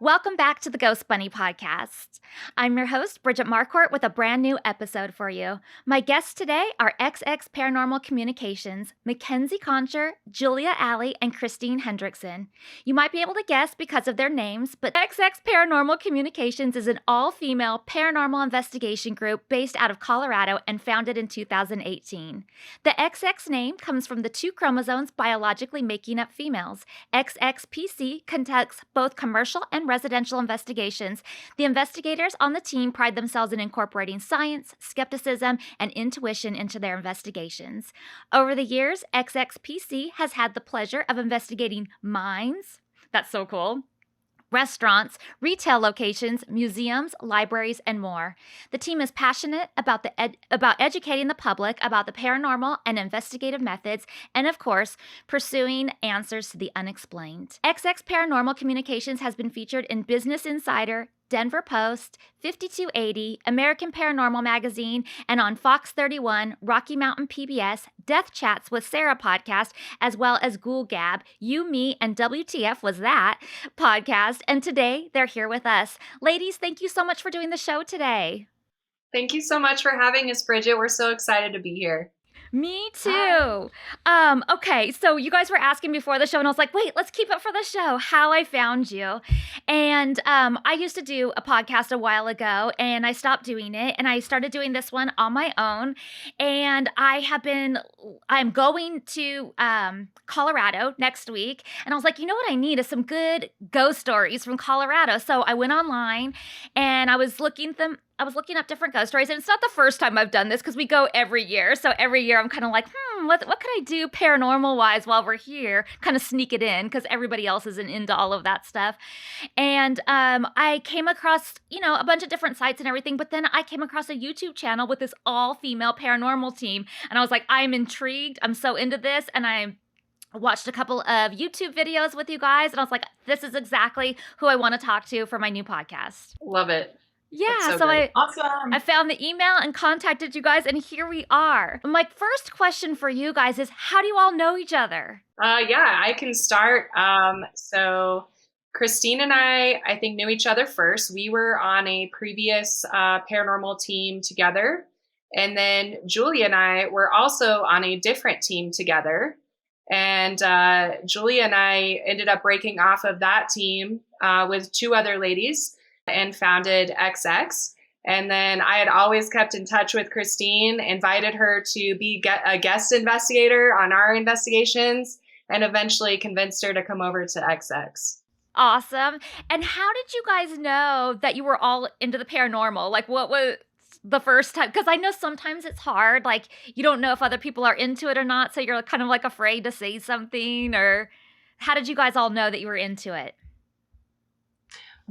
Welcome back to the Ghost Bunny Podcast. I'm your host, Bridget Marquardt, with a brand new episode for you. My guests today are XX Paranormal Communications, Mackenzie Concher, Julia Alley, and Christine Hendrickson. You might be able to guess because of their names, but XX Paranormal Communications is an all-female paranormal investigation group based out of Colorado and founded in 2018. The XX name comes from the two chromosomes biologically making up females. XXPC conducts both commercial and residential investigations. The investigators on the team pride themselves in incorporating science, skepticism, and intuition into their investigations. Over the years, XXPC has had the pleasure of investigating mines. That's so cool. Restaurants, retail locations, museums, libraries, and more. The team is passionate about educating the public about the paranormal and investigative methods, and of course, pursuing answers to the unexplained. XX Paranormal Communications has been featured in Business Insider, Denver Post, 5280, American Paranormal Magazine, and on Fox 31, Rocky Mountain PBS, Death Chats with Sarah podcast, as well as Ghoul Gab, You, Me, and WTF Was That podcast. And today, they're here with us. Ladies, thank you so much for doing the show today. Thank you so much for having us, Bridget. We're so excited to be here. Me too. Okay, so you guys were asking before the show, and I was like, wait, let's keep it for the show, how I found you. And I used to do a podcast a while ago, and I stopped doing it, and I started doing this one on my own. And I'm going to Colorado next week, and I was like, you know what I need is some good ghost stories from Colorado. So I went online, and I was looking up different ghost stories, and it's not the first time I've done this because we go every year. So every year I'm kind of like, what could I do paranormal-wise while we're here? Kind of sneak it in because everybody else isn't into all of that stuff. And I came across, a bunch of different sites and everything, but then I came across a YouTube channel with this all-female paranormal team, and I was like, I'm intrigued. I'm so into this, and I watched a couple of YouTube videos with you guys, and I was like, this is exactly who I want to talk to for my new podcast. Love it. Yeah, so Awesome. I found the email and contacted you guys, and here we are. My first question for you guys is, how do you all know each other? Yeah, I can start. So Christine and I think, knew each other first. We were on a previous paranormal team together. And then Julia and I were also on a different team together. And Julia and I ended up breaking off of that team with two other ladies and founded XX. And then I had always kept in touch with Christine, invited her to be a guest investigator on our investigations, and eventually convinced her to come over to XX. Awesome. And how did you guys know that you were all into the paranormal? Like, what was the first time? Because I know sometimes it's hard. Like, you don't know if other people are into it or not, so you're kind of like afraid to say something. Or how did you guys all know that you were into it?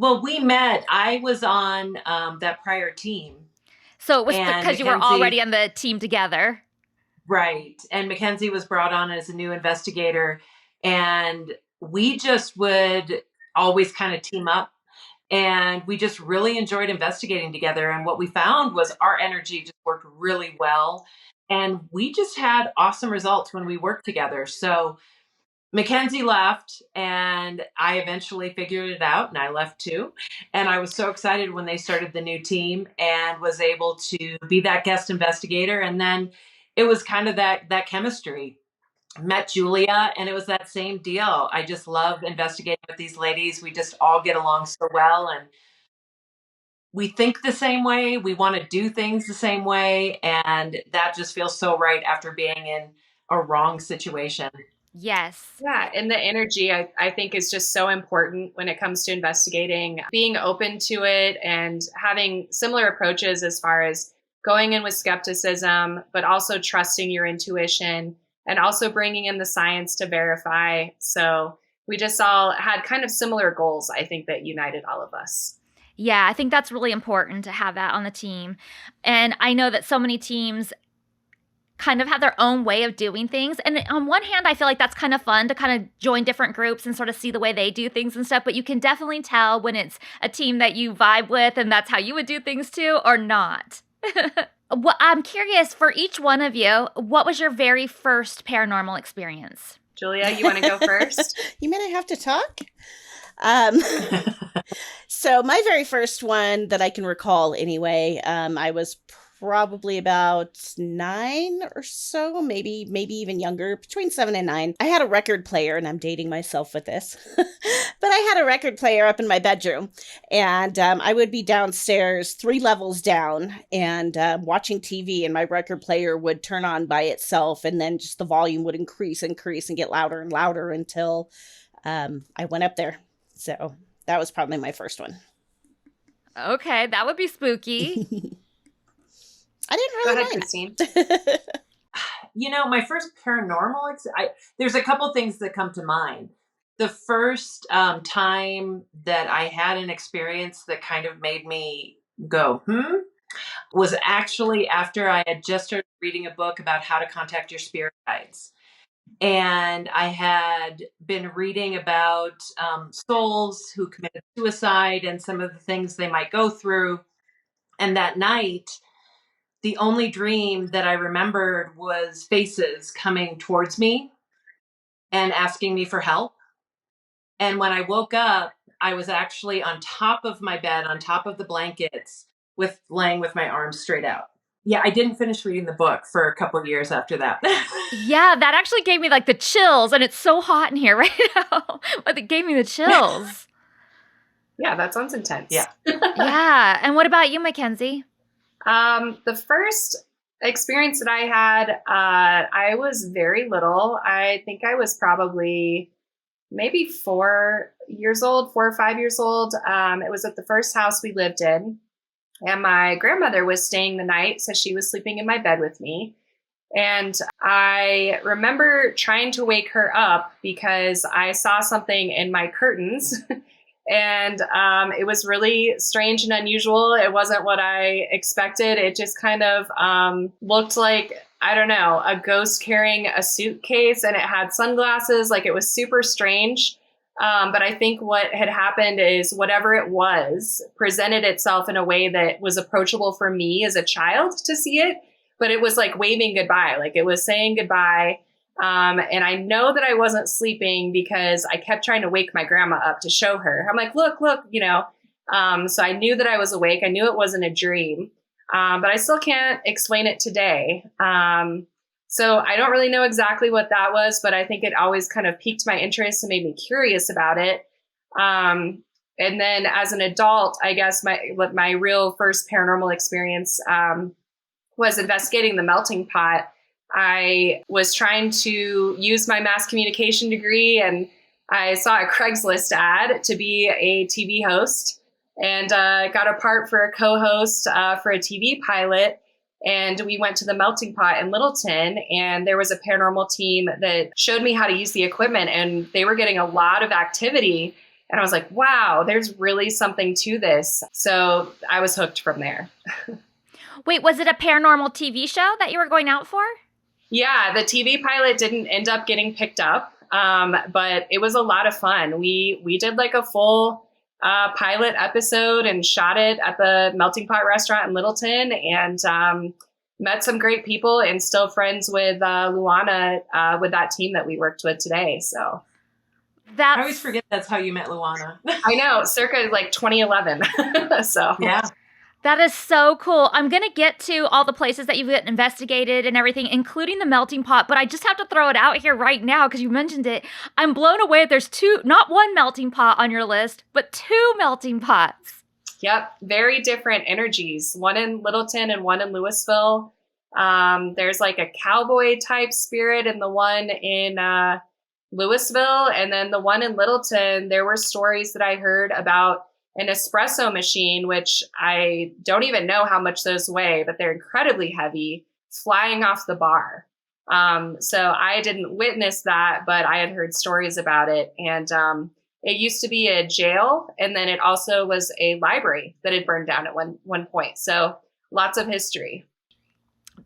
Well, we met. I was on that prior team. So it was because you were already on the team together. Right. And Mackenzie was brought on as a new investigator. And we just would always kind of team up. And we just really enjoyed investigating together. And what we found was our energy just worked really well. And we just had awesome results when we worked together. So Mackenzie left, and I eventually figured it out, and I left too. And I was so excited when they started the new team and was able to be that guest investigator. And then it was kind of that chemistry. Met Julia, and it was that same deal. I just love investigating with these ladies. We just all get along so well, and we think the same way. We want to do things the same way, and that just feels so right after being in a wrong situation. Yes. Yeah. And the energy, I think, is just so important when it comes to investigating, being open to it and having similar approaches as far as going in with skepticism, but also trusting your intuition and also bringing in the science to verify. So we just all had kind of similar goals, I think, that united all of us. Yeah, I think that's really important to have that on the team. And I know that so many teams kind of have their own way of doing things. And on one hand, I feel like that's kind of fun to kind of join different groups and sort of see the way they do things and stuff. But you can definitely tell when it's a team that you vibe with and that's how you would do things too, or not. Well, I'm curious, for each one of you, what was your very first paranormal experience? Julia, you want to go first? You mean I have to talk? So my very first one that I can recall anyway, I was probably about 9 or so, maybe even younger, between 7 and 9. I had a record player, and I'm dating myself with this, but I had a record player up in my bedroom, and I would be downstairs 3 levels down and watching TV, and my record player would turn on by itself, and then just the volume would increase and get louder and louder until I went up there. So that was probably my first one. Okay, that would be spooky. I didn't really Go ahead, Christine. My first paranormal, there's a couple things that come to mind. The first time that I had an experience that kind of made me go, was actually after I had just started reading a book about how to contact your spirit guides. And I had been reading about souls who committed suicide and some of the things they might go through. And that night, the only dream that I remembered was faces coming towards me and asking me for help. And when I woke up, I was actually on top of my bed, on top of the blankets, laying with my arms straight out. Yeah, I didn't finish reading the book for a couple of years after that. Yeah, that actually gave me like the chills, and it's so hot in here right now. But it gave me the chills. Yeah, that sounds intense. Yeah. Yeah. And what about you, Mackenzie? The first experience that I had, I was very little. I think I was probably maybe 4 or 5 years old. It was at the first house we lived in. And my grandmother was staying the night, so she was sleeping in my bed with me. And I remember trying to wake her up because I saw something in my curtains. And it was really strange and unusual. It wasn't what I expected. It just kind of looked like, I don't know, a ghost carrying a suitcase, and it had sunglasses. Like, it was super strange. But I think what had happened is whatever it was presented itself in a way that was approachable for me as a child to see it. But it was like waving goodbye, like it was saying goodbye. And I know that I wasn't sleeping because I kept trying to wake my grandma up to show her. I'm like, look, so I knew that I was awake. I knew it wasn't a dream, but I still can't explain it today. So I don't really know exactly what that was, but I think it always kind of piqued my interest and made me curious about it. And then as an adult, I guess my real first paranormal experience was investigating the melting pot. I was trying to use my mass communication degree, and I saw a Craigslist ad to be a TV host, and got a part for a co-host for a TV pilot. And we went to the melting pot in Littleton, and there was a paranormal team that showed me how to use the equipment, and they were getting a lot of activity. And I was like, wow, there's really something to this. So I was hooked from there. Wait, was it a paranormal TV show that you were going out for? Yeah, the TV pilot didn't end up getting picked up, but it was a lot of fun. We did like a full pilot episode and shot it at the Melting Pot restaurant in Littleton, and met some great people, and still friends with Luana with that team that we worked with today. So I always forget that's how you met Luana. I know, circa like 2011. So yeah. That is so cool. I'm going to get to all the places that you've investigated and everything, including the melting pot, but I just have to throw it out here right now because you mentioned it. I'm blown away. There's not one melting pot on your list, but 2 melting pots. Yep. Very different energies. One in Littleton and one in Louisville. There's like a cowboy type spirit in the one in Louisville. And then the one in Littleton, there were stories that I heard about an espresso machine, which I don't even know how much those weigh, but they're incredibly heavy, flying off the bar. So I didn't witness that, but I had heard stories about it. And it used to be a jail, and then it also was a library that had burned down at one point. So lots of history.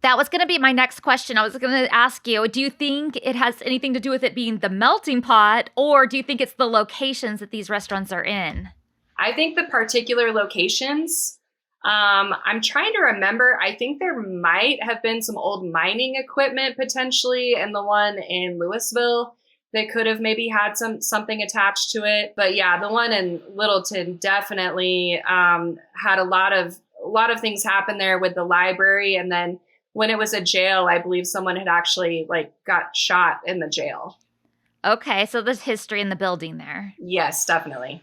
That was going to be my next question. I was going to ask you, do you think it has anything to do with it being the melting pot, or do you think it's the locations that these restaurants are in? I think the particular locations, I'm trying to remember. I think there might have been some old mining equipment potentially in the one in Louisville. that could have maybe had something attached to it. But yeah, the one in Littleton definitely had a lot of things happen there with the library. And then when it was a jail, I believe someone had actually like got shot in the jail. Okay, so there's history in the building there. Yes, definitely.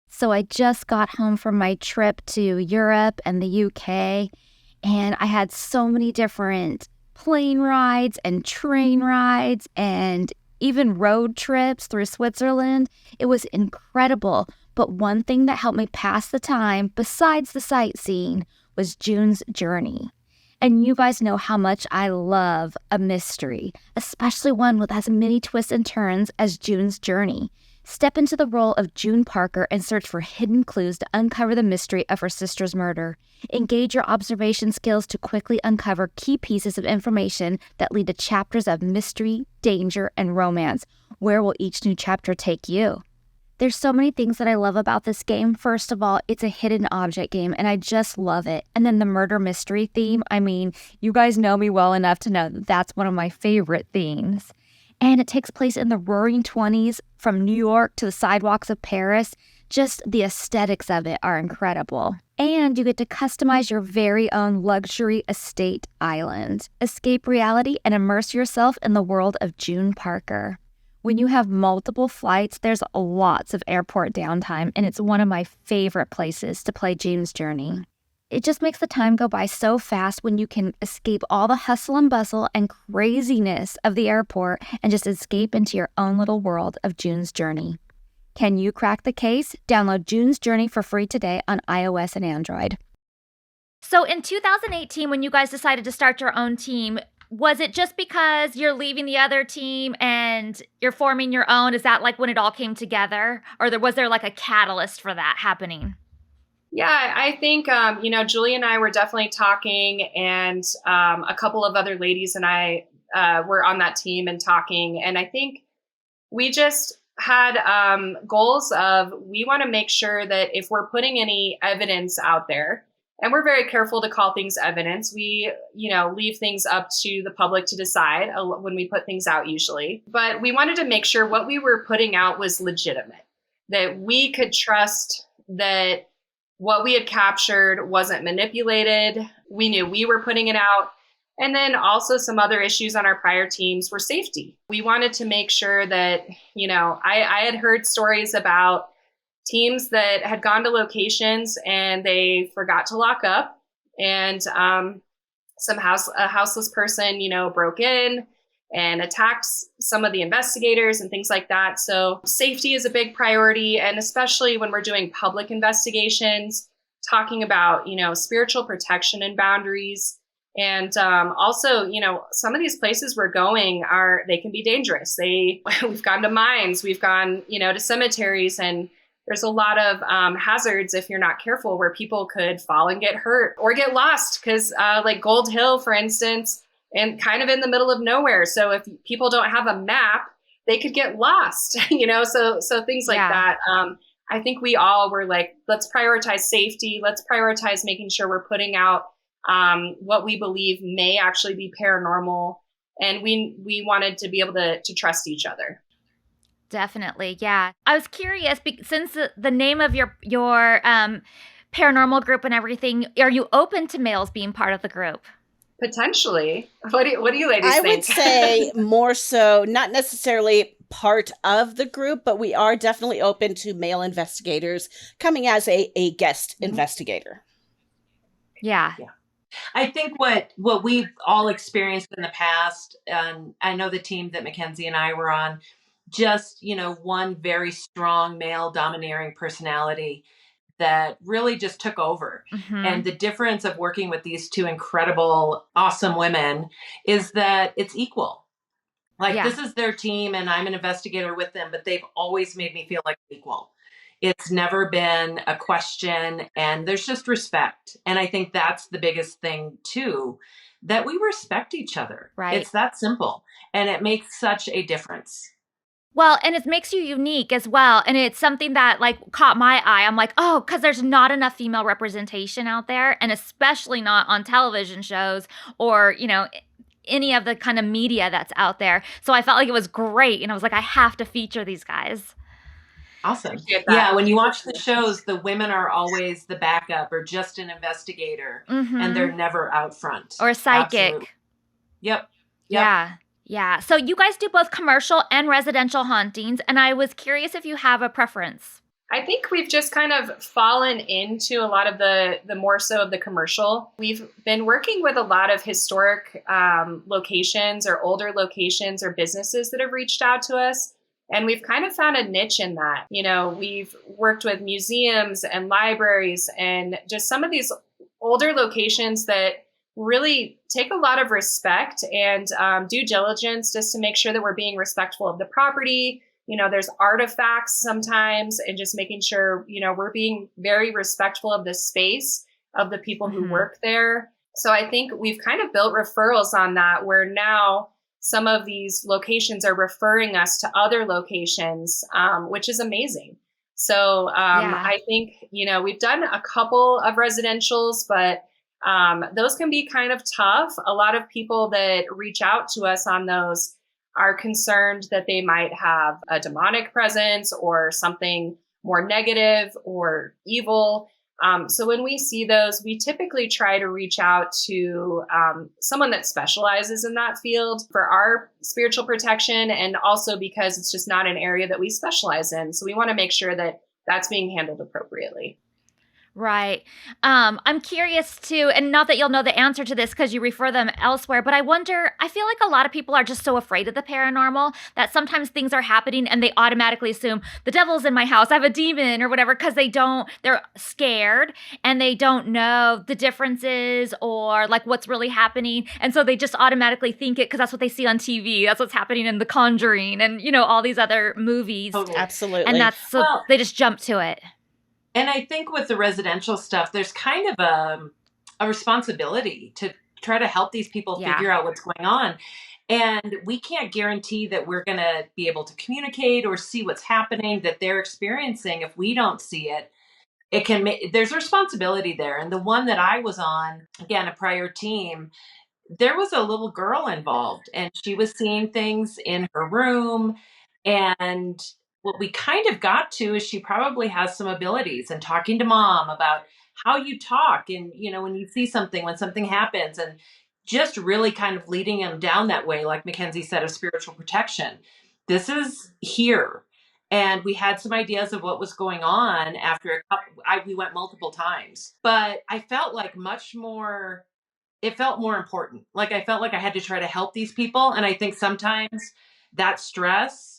So I just got home from my trip to Europe and the UK, and I had so many different plane rides and train rides and even road trips through Switzerland. It was incredible. But one thing that helped me pass the time, besides the sightseeing, was June's journey. And you guys know how much I love a mystery, especially one with as many twists and turns as June's journey. Step into the role of June Parker and search for hidden clues to uncover the mystery of her sister's murder. Engage your observation skills to quickly uncover key pieces of information that lead to chapters of mystery, danger, and romance. Where will each new chapter take you? There's so many things that I love about this game. First of all, it's a hidden object game, and I just love it. And then the murder mystery theme, I mean, you guys know me well enough to know that that's one of my favorite themes. And it takes place in the roaring 20s, from New York to the sidewalks of Paris. Just the aesthetics of it are incredible. And you get to customize your very own luxury estate island. Escape reality and immerse yourself in the world of June Parker. When you have multiple flights, there's lots of airport downtime, and it's one of my favorite places to play June's Journey. It just makes the time go by so fast when you can escape all the hustle and bustle and craziness of the airport and just escape into your own little world of June's Journey. Can you crack the case? Download June's Journey for free today on iOS and Android. So in 2018, when you guys decided to start your own team, was it just because you're leaving the other team and you're forming your own? Is that like when it all came together? Or was there like a catalyst for that happening? Yeah, I think, Julia and I were definitely talking, and a couple of other ladies and I were on that team and talking. And I think we just had goals of, we want to make sure that if we're putting any evidence out there, and we're very careful to call things evidence, we, leave things up to the public to decide when we put things out usually. But we wanted to make sure what we were putting out was legitimate, that we could trust that what we had captured wasn't manipulated. We knew we were putting it out. And then also some other issues on our prior teams were safety. We wanted to make sure that, I had heard stories about teams that had gone to locations and they forgot to lock up, and a houseless person, broke in and attacked some of the investigators and things like that. So safety is a big priority. And especially when we're doing public investigations, talking about, spiritual protection and boundaries. And also, some of these places we're going they can be dangerous. We've gone to mines, we've gone, to cemeteries, and there's a lot of hazards if you're not careful, where people could fall and get hurt or get lost. Because like Gold Hill, for instance, and kind of in the middle of nowhere. So if people don't have a map, they could get lost, so things like that. I think we all were like, let's prioritize safety. Let's prioritize making sure we're putting out what we believe may actually be paranormal. And we wanted to be able to trust each other. Definitely. Yeah. I was curious, since the name of your paranormal group and everything, are you open to males being part of the group? Potentially. What do you ladies think? I would say more so, not necessarily part of the group, but we are definitely open to male investigators coming as a guest investigator. Yeah. I think what we've all experienced in the past, and I know the team that Mackenzie and I were on, just, one very strong male domineering personality that really just took over. Mm-hmm. And the difference of working with these two incredible, awesome women is that it's equal. This is their team and I'm an investigator with them, but they've always made me feel like equal. It's never been a question, and there's just respect. And I think that's the biggest thing too, that we respect each other. Right. It's that simple. And it makes such a difference. Well, and it makes you unique as well. And it's something that caught my eye. I'm like, oh, because there's not enough female representation out there, and especially not on television shows or, any of the kind of media that's out there. So I felt like it was great. And I was like, I have to feature these guys. Awesome. Yeah, when you watch the shows, the women are always the backup or just an investigator, and they're never out front. Or a psychic. Absolutely. Yep. Yeah. Yeah. So you guys do both commercial and residential hauntings, and I was curious if you have a preference. I think we've just kind of fallen into a lot of the more so of the commercial. We've been working with a lot of historic locations or older locations or businesses that have reached out to us. And we've kind of found a niche in that. You know, we've worked with museums and libraries and just some of these older locations that really take a lot of respect and due diligence just to make sure that we're being respectful of the property. You know, there's artifacts sometimes, and just making sure, you know, we're being very respectful of the space of the people who work there. So I think we've kind of built referrals on that, where now some of these locations are referring us to other locations, which is amazing. So I think, you know, we've done a couple of residentials, but those can be kind of tough. A lot of people that reach out to us on those are concerned that they might have a demonic presence or something more negative or evil. So when we see those, we typically try to reach out to someone that specializes in that field for our spiritual protection, and also because it's just not an area that we specialize in. So we want to make sure that that's being handled appropriately. Right. I'm curious too, and not that you'll know the answer to this because you refer them elsewhere, but I wonder, I feel like a lot of people are just so afraid of the paranormal that sometimes things are happening and they automatically assume the devil's in my house, I have a demon or whatever, because they're scared and they don't know the differences or like what's really happening. And so they just automatically think it because that's what they see on TV. That's what's happening in The Conjuring and, you know, all these other movies. Totally. Absolutely. And that's so they just jump to it. And I think with the residential stuff, there's kind of a responsibility to try to help these people figure out what's going on. And we can't guarantee that we're going to be able to communicate or see what's happening that they're experiencing. If we don't see it, there's a responsibility there. And the one that I was on, again, a prior team, there was a little girl involved and she was seeing things in her room. And what we kind of got to is she probably has some abilities, and talking to mom about how you talk and, you know, when you see something, when something happens, and just really kind of leading them down that way, like Mackenzie said, of spiritual protection. This is here. And we had some ideas of what was going on after we went multiple times, but I felt like it felt more important. Like I felt like I had to try to help these people. And I think sometimes that stress,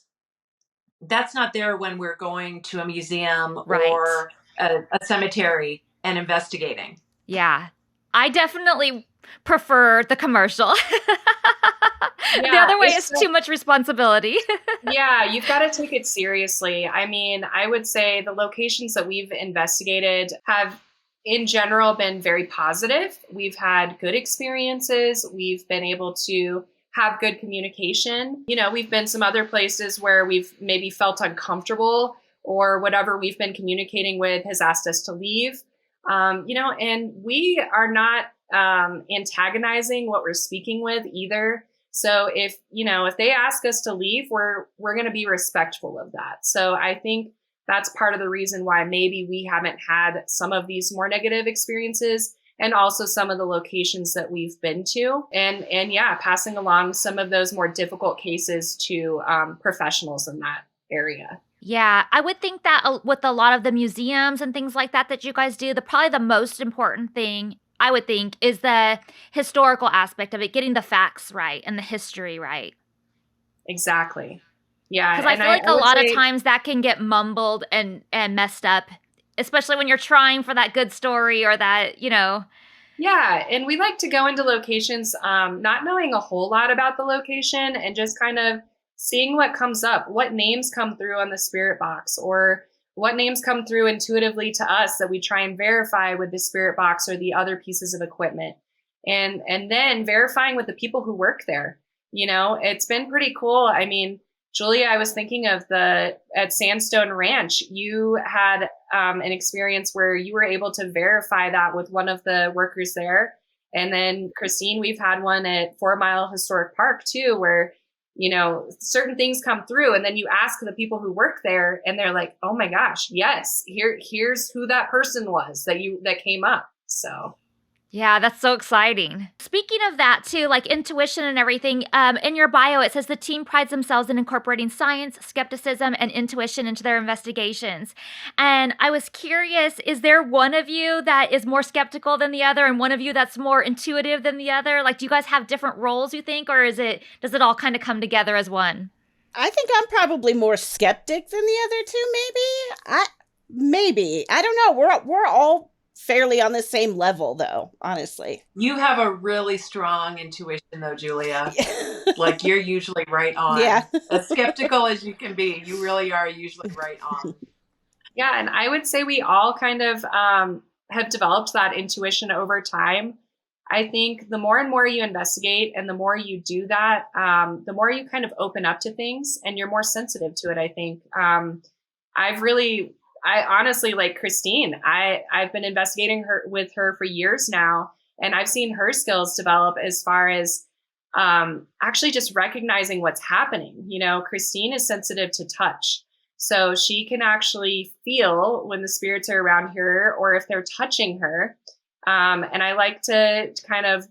that's not there when we're going to a museum or a cemetery and investigating. Yeah. I definitely prefer the commercial. The other way is too much responsibility. Yeah, you've got to take it seriously. I mean, I would say the locations that we've investigated have in general been very positive. We've had good experiences. We've been able to have good communication. You know, we've been some other places where we've maybe felt uncomfortable, or whatever we've been communicating with has asked us to leave. You know, and we are not antagonizing what we're speaking with either. So if they ask us to leave, we're going to be respectful of that. So I think that's part of the reason why maybe we haven't had some of these more negative experiences, and also some of the locations that we've been to, and passing along some of those more difficult cases to professionals in that area. Yeah, I would think that with a lot of the museums and things like that you guys do, probably the most important thing I would think is the historical aspect of it, getting the facts right and the history right. Exactly. Yeah. Because I feel like a lot of times that can get mumbled and messed up, especially when you're trying for that good story or that, you know. Yeah. And we like to go into locations not knowing a whole lot about the location and just kind of seeing what comes up, what names come through on the spirit box, or what names come through intuitively to us that we try and verify with the spirit box or the other pieces of equipment. And then verifying with the people who work there. You know, it's been pretty cool. I mean, Julia, I was thinking of at Sandstone Ranch, you had an experience where you were able to verify that with one of the workers there. And then Christine, we've had one at 4 Mile Historic Park too, where, certain things come through and then you ask the people who work there and they're like, oh my gosh, yes, here's who that person was that came up. So Yeah, that's so exciting. Speaking of that too, like intuition and everything, in your bio, it says the team prides themselves in incorporating science, skepticism, and intuition into their investigations. And I was curious, is there one of you that is more skeptical than the other and one of you that's more intuitive than the other? Like, do you guys have different roles, you think, or does it all kind of come together as one? I think I'm probably more skeptic than the other two, maybe. I don't know. We're all fairly on the same level, though, honestly. You have a really strong intuition, though, Julia. Like, you're usually right on. Yeah. As skeptical as you can be, you really are usually right on. Yeah, and I would say we all kind of have developed that intuition over time. I think the more and more you investigate and the more you do that, the more you kind of open up to things and you're more sensitive to it, I think. I honestly, like Christine, I've been investigating with her for years now, and I've seen her skills develop as far as actually just recognizing what's happening. Christine is sensitive to touch. So she can actually feel when the spirits are around her or if they're touching her. And I like to kind of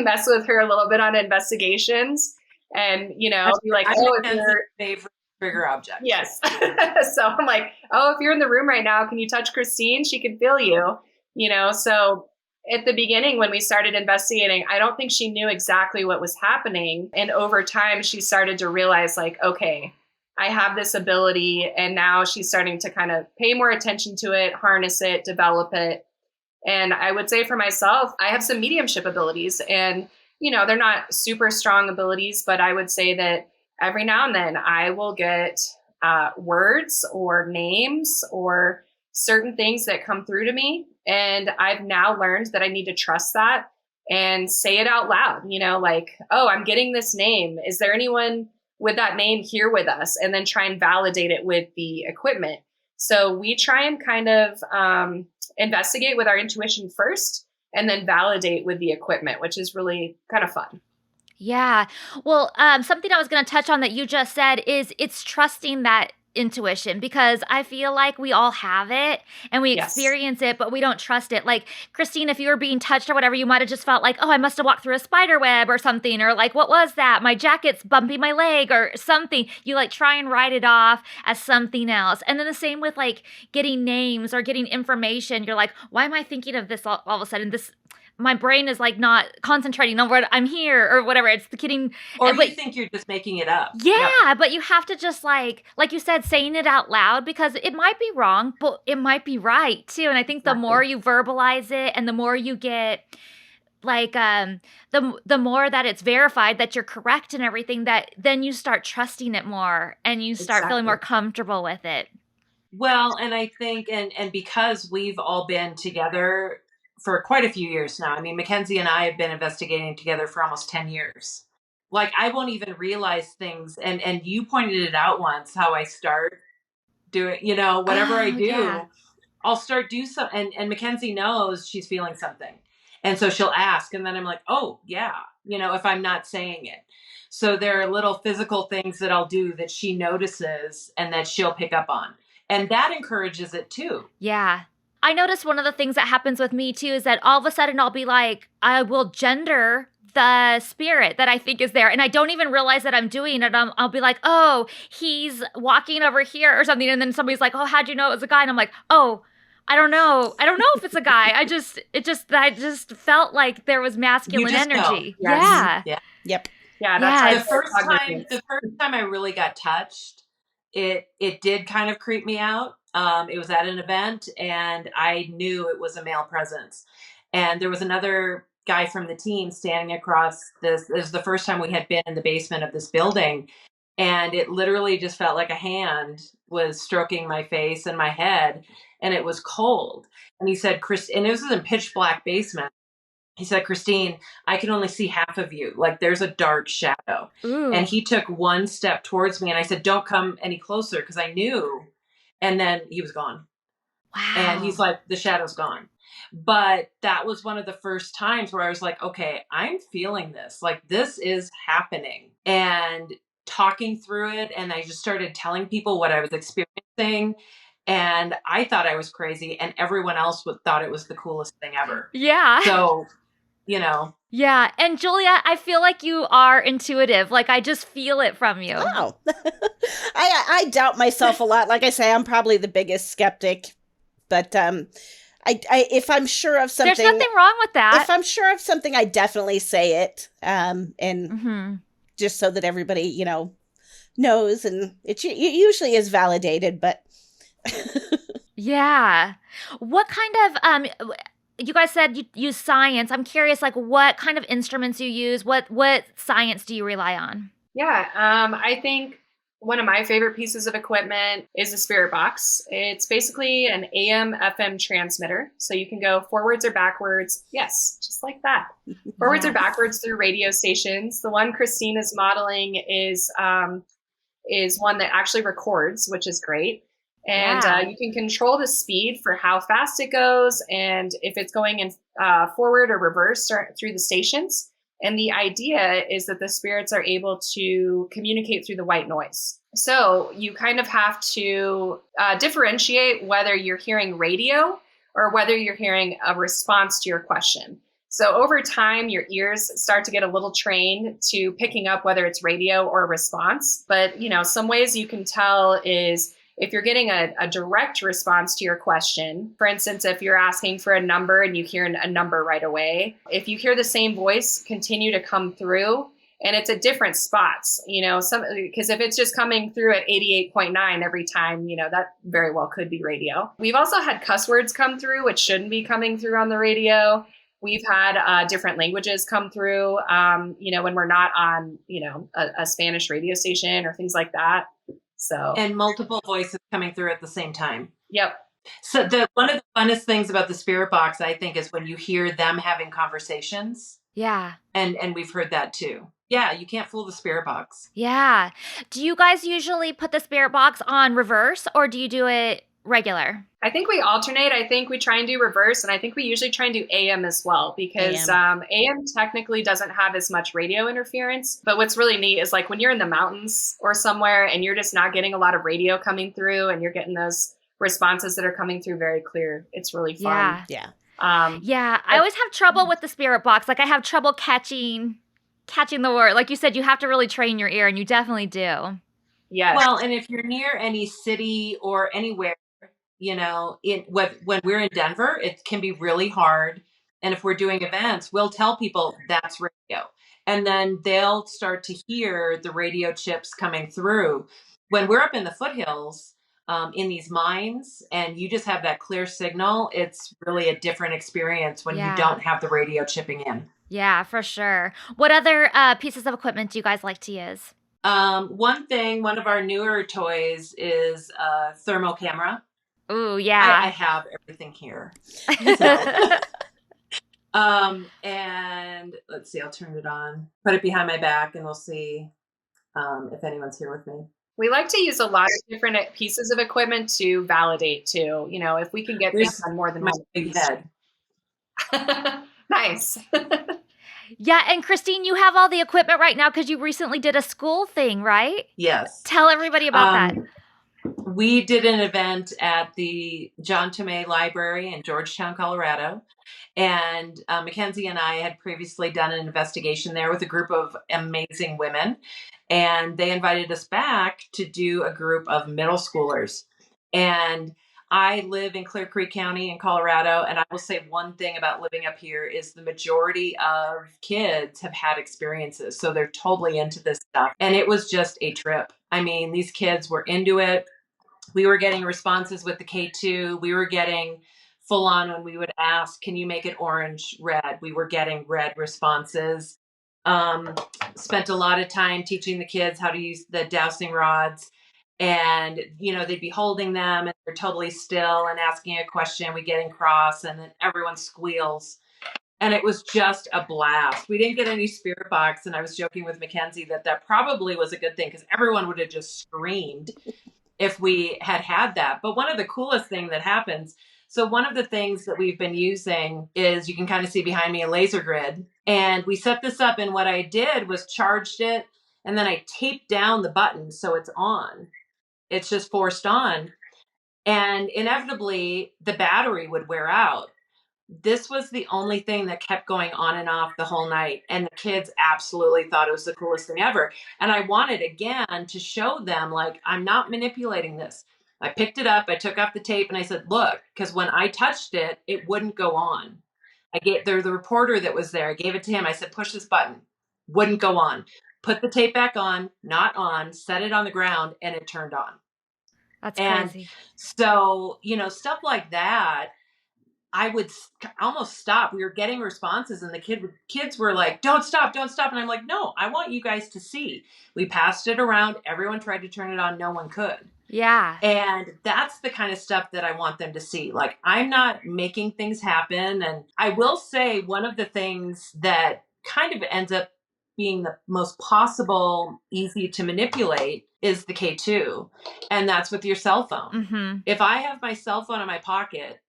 mess with her a little bit on investigations and, be like, if you're favorite trigger object. Yes. So I'm like, if you're in the room right now, can you touch Christine? She can feel you, so at the beginning, when we started investigating, I don't think she knew exactly what was happening. And over time, she started to realize like, okay, I have this ability. And now she's starting to kind of pay more attention to it, harness it, develop it. And I would say for myself, I have some mediumship abilities and, they're not super strong abilities, but I would say that every now and then I will get words or names or certain things that come through to me. And I've now learned that I need to trust that and say it out loud, like, I'm getting this name. Is there anyone with that name here with us? And then try and validate it with the equipment. So we try and kind of investigate with our intuition first and then validate with the equipment, which is really kind of fun. Yeah. Well, something I was going to touch on that you just said is it's trusting that intuition, because I feel like we all have it and we experience it, but we don't trust it. Like, Christine, if you were being touched or whatever, you might have just felt like, I must have walked through a spider web or something, or like, what was that? My jacket's bumping my leg or something. You like try and write it off as something else. And then the same with like getting names or getting information. You're like, why am I thinking of this all of a sudden? My brain is like not concentrating on what I'm here or whatever. It's the kidding. Or you think you're just making it up. Yeah, yep. But you have to just like you said, saying it out loud, because it might be wrong, but it might be right too. And I think the more you verbalize it and the more you get like the more that it's verified that you're correct and everything, that then you start trusting it more and you start feeling more comfortable with it. Well, and I think and because we've all been together for quite a few years now. I mean, Mackenzie and I have been investigating together for almost 10 years. Like, I won't even realize things. And you pointed it out once, how I start doing, whatever I do, I'll start do something. And Mackenzie knows she's feeling something. And so she'll ask. And then I'm like, oh, yeah, if I'm not saying it. So there are little physical things that I'll do that she notices and that she'll pick up on. And that encourages it too. Yeah. I noticed one of the things that happens with me too is that all of a sudden I'll be like, I will gender the spirit that I think is there. And I don't even realize that I'm doing it. I'll be like, he's walking over here or something. And then somebody's like, how'd you know it was a guy? And I'm like, I don't know. I don't know if it's a guy. I just felt like there was masculine energy. Yes. Yeah. Yep. Yeah. That's the first time I really got touched, it did kind of creep me out. It was at an event and I knew it was a male presence. And there was another guy from the team standing across this. It was the first time we had been in the basement of this building. And it literally just felt like a hand was stroking my face and my head. And it was cold. And he said, and it was in a pitch black basement. He said, Christine, I can only see half of you. Like, there's a dark shadow. Ooh. And he took one step towards me and I said, don't come any closer, because I knew. And then he was gone. Wow. And he's like, the shadow's gone. But that was one of the first times where I was like, okay, I'm feeling this. Like, this is happening. And talking through it, and I just started telling people what I was experiencing. And I thought I was crazy, and everyone else thought it was the coolest thing ever. Yeah. So, you know. Yeah. And Julia, I feel like you are intuitive. Like, I just feel it from you. Oh, I doubt myself a lot. Like I say, I'm probably the biggest skeptic, but if I'm sure of something, there's nothing wrong with that. If I'm sure of something, I definitely say it, and just so that everybody, you know, knows, and it usually is validated. But yeah, what kind of you guys said you use science. I'm curious, like, what kind of instruments you use. What science do you rely on? Yeah, I think one of my favorite pieces of equipment is a spirit box. It's basically an AM FM transmitter. So you can go forwards or backwards. Yes, just like that. Forwards or backwards through radio stations. The one Christine is modeling is one that actually records, which is great. And you can control the speed for how fast it goes and if it's going in forward or reverse through the stations. And the idea is that the spirits are able to communicate through the white noise. So you kind of have to differentiate whether you're hearing radio or whether you're hearing a response to your question. So over time, your ears start to get a little trained to picking up whether it's radio or a response. But, you know, some ways you can tell is if you're getting a direct response to your question. For instance, if you're asking for a number and you hear a number right away, if you hear the same voice continue to come through and it's at different spots, you know, because if it's just coming through at 88.9 every time, you know, that very well could be radio. We've also had cuss words come through, which shouldn't be coming through on the radio. We've had different languages come through, you know, when we're not on, you know, a Spanish radio station or things like that. So, and multiple voices coming through at the same time. Yep. So one of the funnest things about the spirit box, I think, is when you hear them having conversations. Yeah. And we've heard that too. Yeah, you can't fool the spirit box. Yeah. Do you guys usually put the spirit box on reverse or do you do it regular? I think we alternate. I think we try and do reverse, and I think we usually try and do AM as well because AM technically doesn't have as much radio interference. But what's really neat is like when you're in the mountains or somewhere and you're just not getting a lot of radio coming through and you're getting those responses that are coming through very clear. It's really fun. Yeah. I always have trouble with the spirit box. Like I have trouble catching the word. Like you said, you have to really train your ear, and you definitely do. Yes. Well, and if you're near any city or anywhere, you know, when we're in Denver, it can be really hard. And if we're doing events, we'll tell people that's radio. And then they'll start to hear the radio chips coming through. When we're up in the foothills, in these mines, and you just have that clear signal, it's really a different experience when you don't have the radio chipping in. Yeah, for sure. What other pieces of equipment do you guys like to use? One of our newer toys is a thermal camera. Ooh, yeah. I have everything here. So, and let's see, I'll turn it on, put it behind my back, and we'll see if anyone's here with me. We like to use a lot of different pieces of equipment to validate too. You know, if we can get this on more than one big head. Nice. Yeah, and Christine, you have all the equipment right now because you recently did a school thing, right? Yes. Tell everybody about that. We did an event at the John Tomei Library in Georgetown, Colorado. And Mackenzie and I had previously done an investigation there with a group of amazing women. And they invited us back to do a group of middle schoolers. And I live in Clear Creek County in Colorado. And I will say one thing about living up here is the majority of kids have had experiences. So they're totally into this stuff. And it was just a trip. I mean, these kids were into it. We were getting responses with the K2. We were getting full on when we would ask, can you make it orange, red? We were getting red responses. Spent a lot of time teaching the kids how to use the dowsing rods. And, you know, they'd be holding them and they're totally still and asking a question. We get cross and then everyone squeals. And it was just a blast. We didn't get any spirit box. And I was joking with Mackenzie that probably was a good thing because everyone would have just screamed if we had that. But one of the coolest things that happens, So one of the things that we've been using is, you can kind of see behind me, a laser grid. And we set this up, and what I did was charged it, and then I taped down the button so it's on. It's just forced on. And inevitably, the battery would wear out. This was the only thing that kept going on and off the whole night. And the kids absolutely thought it was the coolest thing ever. And I wanted, again, to show them, like, I'm not manipulating this. I picked it up, I took off the tape, and I said, look, because when I touched it, it wouldn't go on. I gave the reporter that was there, I gave it to him. I said, push this button. Wouldn't go on. Put the tape back on, not on, set it on the ground, and it turned on. That's And crazy. so, stuff like that, I would almost stop. We were getting responses, and the kids were like, don't stop. And I'm like, no, I want you guys to see. We passed it around. Everyone tried to turn it on. No one could. Yeah. And that's the kind of stuff that I want them to see. Like, I'm not making things happen. And I will say, one of the things that kind of ends up being the most possible, easy to manipulate, is the K2. And that's with your cell phone. Mm-hmm. If I have my cell phone in my pocket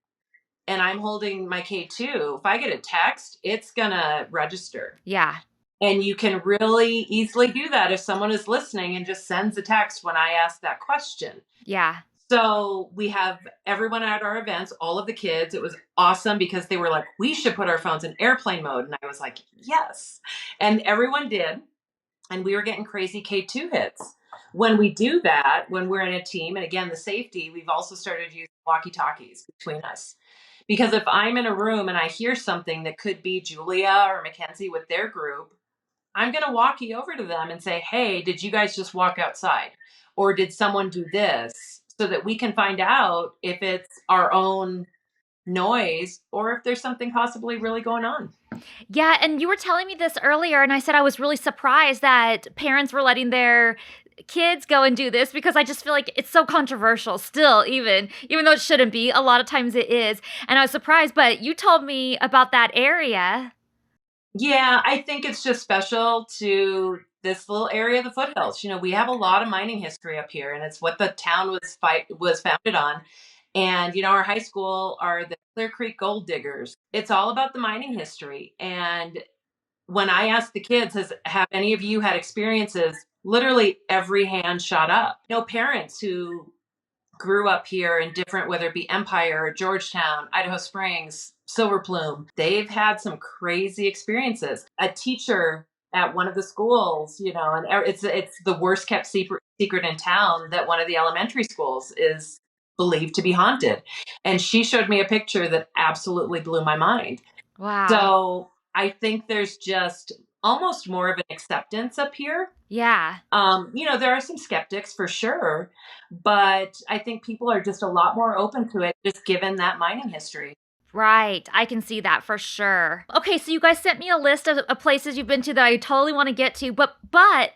and I'm holding my K2, if I get a text, it's going to register. Yeah. And you can really easily do that if someone is listening and just sends a text when I ask that question. Yeah. So we have everyone at our events, all of the kids. It was awesome because they were like, we should put our phones in airplane mode. And I was like, yes. And everyone did. And we were getting crazy K2 hits. When we do that, when we're in a team, and again, the safety, we've also started using walkie-talkies between us. Because if I'm in a room and I hear something that could be Julia or Mackenzie with their group, I'm going to walkie over to them and say, hey, did you guys just walk outside? Or did someone do this? So that we can find out if it's our own noise or if there's something possibly really going on. Yeah, and you were telling me this earlier, and I said I was really surprised that parents were letting their kids go and do this, because I just feel like it's so controversial still, even though it shouldn't be. A lot of times it is. And I was surprised, but you told me about that area. Yeah, I think it's just special to this little area of the foothills. We have a lot of mining history up here, and it's what the town was founded on. And, our high school are the Clear Creek Gold Diggers. It's all about the mining history. And when I asked the kids, have any of you had experiences, literally every hand shot up. Parents who grew up here in different, whether it be Empire, Georgetown, Idaho Springs, Silver Plume, they've had some crazy experiences. A teacher at one of the schools, and it's the worst kept secret in town, that one of the elementary schools is believed to be haunted. And she showed me a picture that absolutely blew my mind. Wow. So I think there's just almost more of an acceptance up here. Yeah. There are some skeptics for sure, but I think people are just a lot more open to it, just given that mining history. Right. I can see that for sure. Okay, so you guys sent me a list of places you've been to that I totally want to get to, but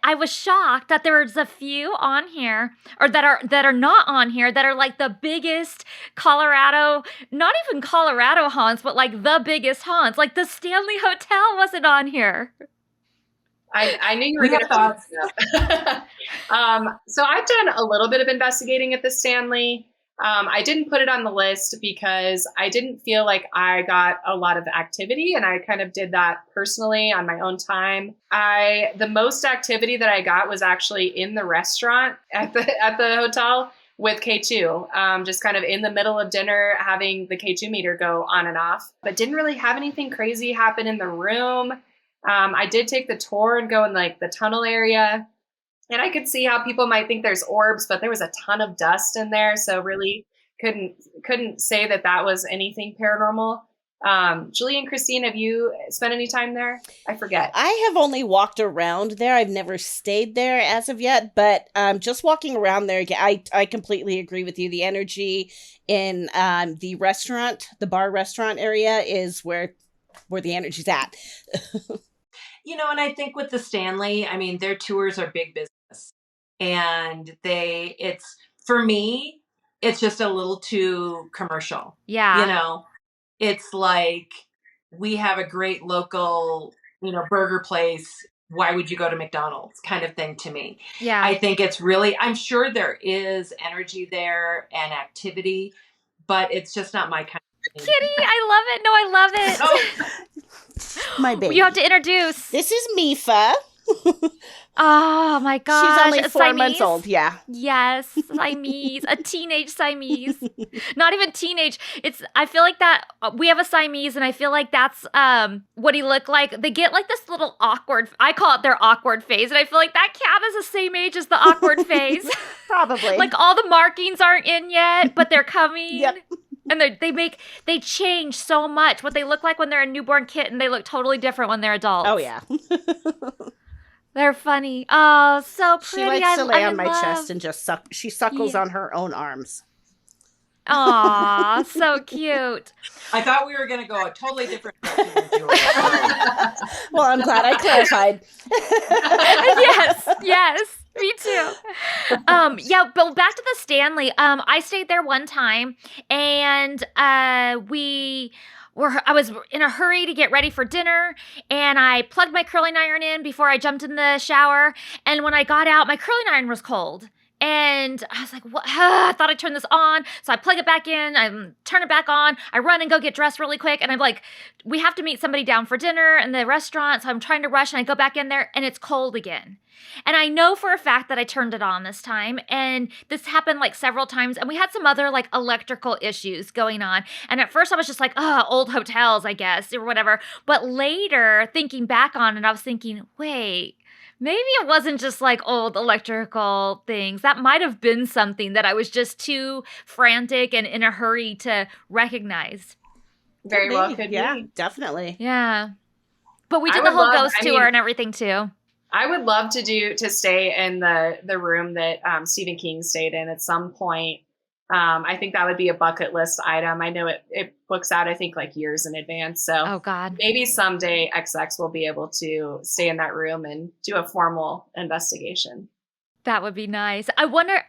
I was shocked that there's a few on here, or that are not on here, that are like the biggest Colorado, not even Colorado haunts, but like the biggest haunts. Like the Stanley Hotel wasn't on here. I knew you were going to thoughts. So I've done a little bit of investigating at the Stanley. I didn't put it on the list because I didn't feel like I got a lot of activity, and I kind of did that personally on my own time. The most activity that I got was actually in the restaurant at the hotel with K2, just kind of in the middle of dinner, having the K2 meter go on and off, but didn't really have anything crazy happen in the room. I did take the tour and go in like the tunnel area. And I could see how people might think there's orbs, but there was a ton of dust in there. So really couldn't say that was anything paranormal. Julie and Christine, have you spent any time there? I forget. I have only walked around there. I've never stayed there as of yet, but just walking around there, I completely agree with you. The energy in the bar restaurant area is where the energy's at. And I think with the Stanley, their tours are big business. And for me, it's just a little too commercial. Yeah. It's like, we have a great local, burger place. Why would you go to McDonald's kind of thing to me? Yeah. I think it's really, I'm sure there is energy there and activity, but it's just not my kind of thing. Kitty, I love it. No, I love it. Oh. My baby. You have to introduce. This is Mifa. Oh my gosh. She's only A 4 months Siamese? old. Yeah. Yes, Siamese, a teenage Siamese. Not even teenage. I feel like that we have a Siamese, and I feel like that's what he looked like. They get like this little awkward. I call it their awkward phase, and I feel like that cat is the same age as the awkward phase. Probably. Like all the markings aren't in yet, but they're coming. Yep. And they change so much. What they look like when they're a newborn kitten, they look totally different when they're adults. Oh yeah. They're funny. Oh, so pretty. She likes to lay on my love. chest and just suck. She suckles on her own arms. Aw, so cute. I thought we were going to go a totally different direction with Julia. Well, I'm glad I clarified. Yes, me too. Yeah, but back to the Stanley. I stayed there one time, and I was in a hurry to get ready for dinner, and I plugged my curling iron in before I jumped in the shower. And when I got out, my curling iron was cold. And I was like, what? I thought I turned this on. So I plug it back in, I turn it back on, I run and go get dressed really quick. And I'm like, we have to meet somebody down for dinner in the restaurant. So I'm trying to rush, and I go back in there and it's cold again. And I know for a fact that I turned it on this time. And this happened like several times. And we had some other like electrical issues going on. And at first I was just like, old hotels, I guess, or whatever. But later, thinking back on it, I was thinking, wait, maybe it wasn't just like old electrical things. That might have been something that I was just too frantic and in a hurry to recognize. Very well could yeah, be. definitely. Yeah. But we I did the would whole love- ghost I tour mean- and everything too. I would love to stay in the room that Stephen King stayed in at some point. I think that would be a bucket list item. I know it books out, I think, like years in advance. So Oh God. maybe someday XX will be able to stay in that room and do a formal investigation. That would be nice. I wonder,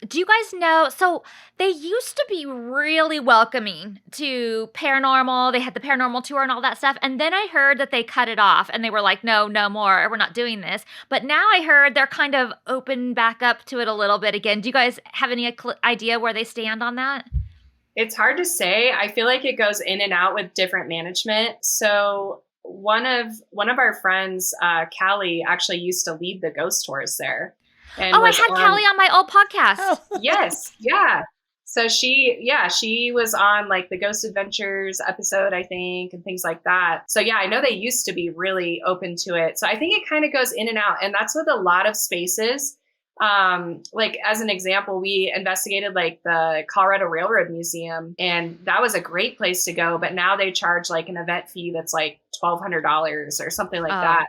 do you guys know, so they used to be really welcoming to paranormal. They had the paranormal tour and all that stuff. And then I heard that they cut it off and they were like, no more. We're not doing this. But now I heard they're kind of open back up to it a little bit again. Do you guys have any idea where they stand on that? It's hard to say. I feel like it goes in and out with different management. So one of our friends, Callie, actually used to lead the ghost tours there. And I had Callie on my old podcast. Oh. Yes. Yeah. So she was on like the Ghost Adventures episode, I think, and things like that. So yeah, I know they used to be really open to it. So I think it kind of goes in and out. And that's with a lot of spaces. Like as an example, we investigated like the Colorado Railroad Museum, and that was a great place to go. But now they charge like an event fee that's like $1,200 or something like that.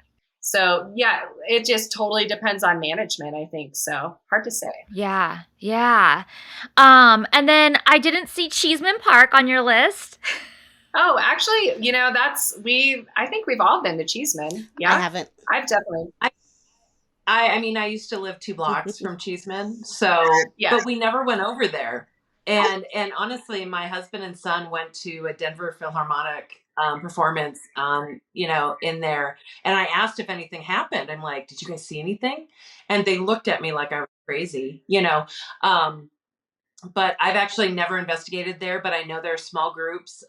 So yeah, it just totally depends on management, I think. So hard to say. Yeah. And then I didn't see Cheeseman Park on your list. Oh, actually, I think we've all been to Cheeseman. Yeah. I haven't. I've definitely. I mean, I used to live 2 blocks from Cheeseman, so Yeah. but we never went over there. And honestly, my husband and son went to a Denver Philharmonic performance, in there. And I asked if anything happened. I'm like, did you guys see anything? And they looked at me like I was crazy, but I've actually never investigated there, but I know there are small groups.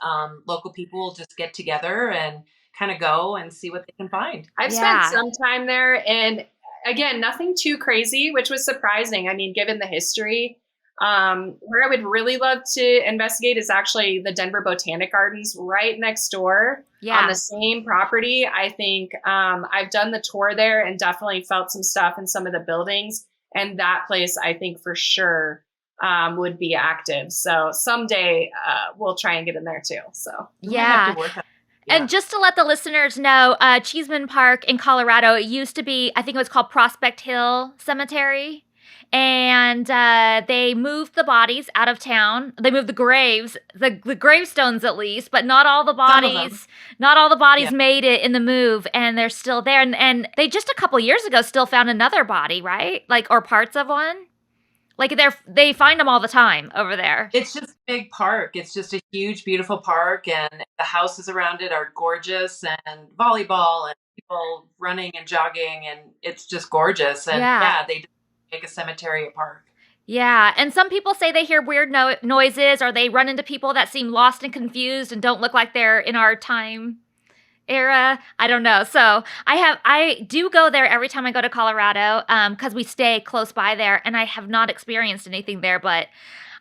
Local people just get together and kind of go and see what they can find. I've spent some time there, and again, nothing too crazy, which was surprising. I mean, given the history. Where I would really love to investigate is actually the Denver Botanic Gardens right next door on the same property. I think I've done the tour there and definitely felt some stuff in some of the buildings. And that place, I think for sure would be active. So someday we'll try and get in there too. So Yeah. And just to let the listeners know, Cheeseman Park in Colorado, it used to be, I think it was called Prospect Hill Cemetery. And they moved the bodies out of town. They moved the graves, the gravestones at least, but not all the bodies. Not all the bodies made it in the move, and they're still there. And they just a couple years ago still found another body, right? Like, or parts of one. Like they find them all the time over there. It's just a big park. It's just a huge, beautiful park, and the houses around it are gorgeous, and volleyball and people running and jogging, and it's just gorgeous. And they make a cemetery a park. Yeah, and some people say they hear weird noises or they run into people that seem lost and confused and don't look like they're in our time era. I don't know. So I do go there every time I go to Colorado because we stay close by there, and I have not experienced anything there, but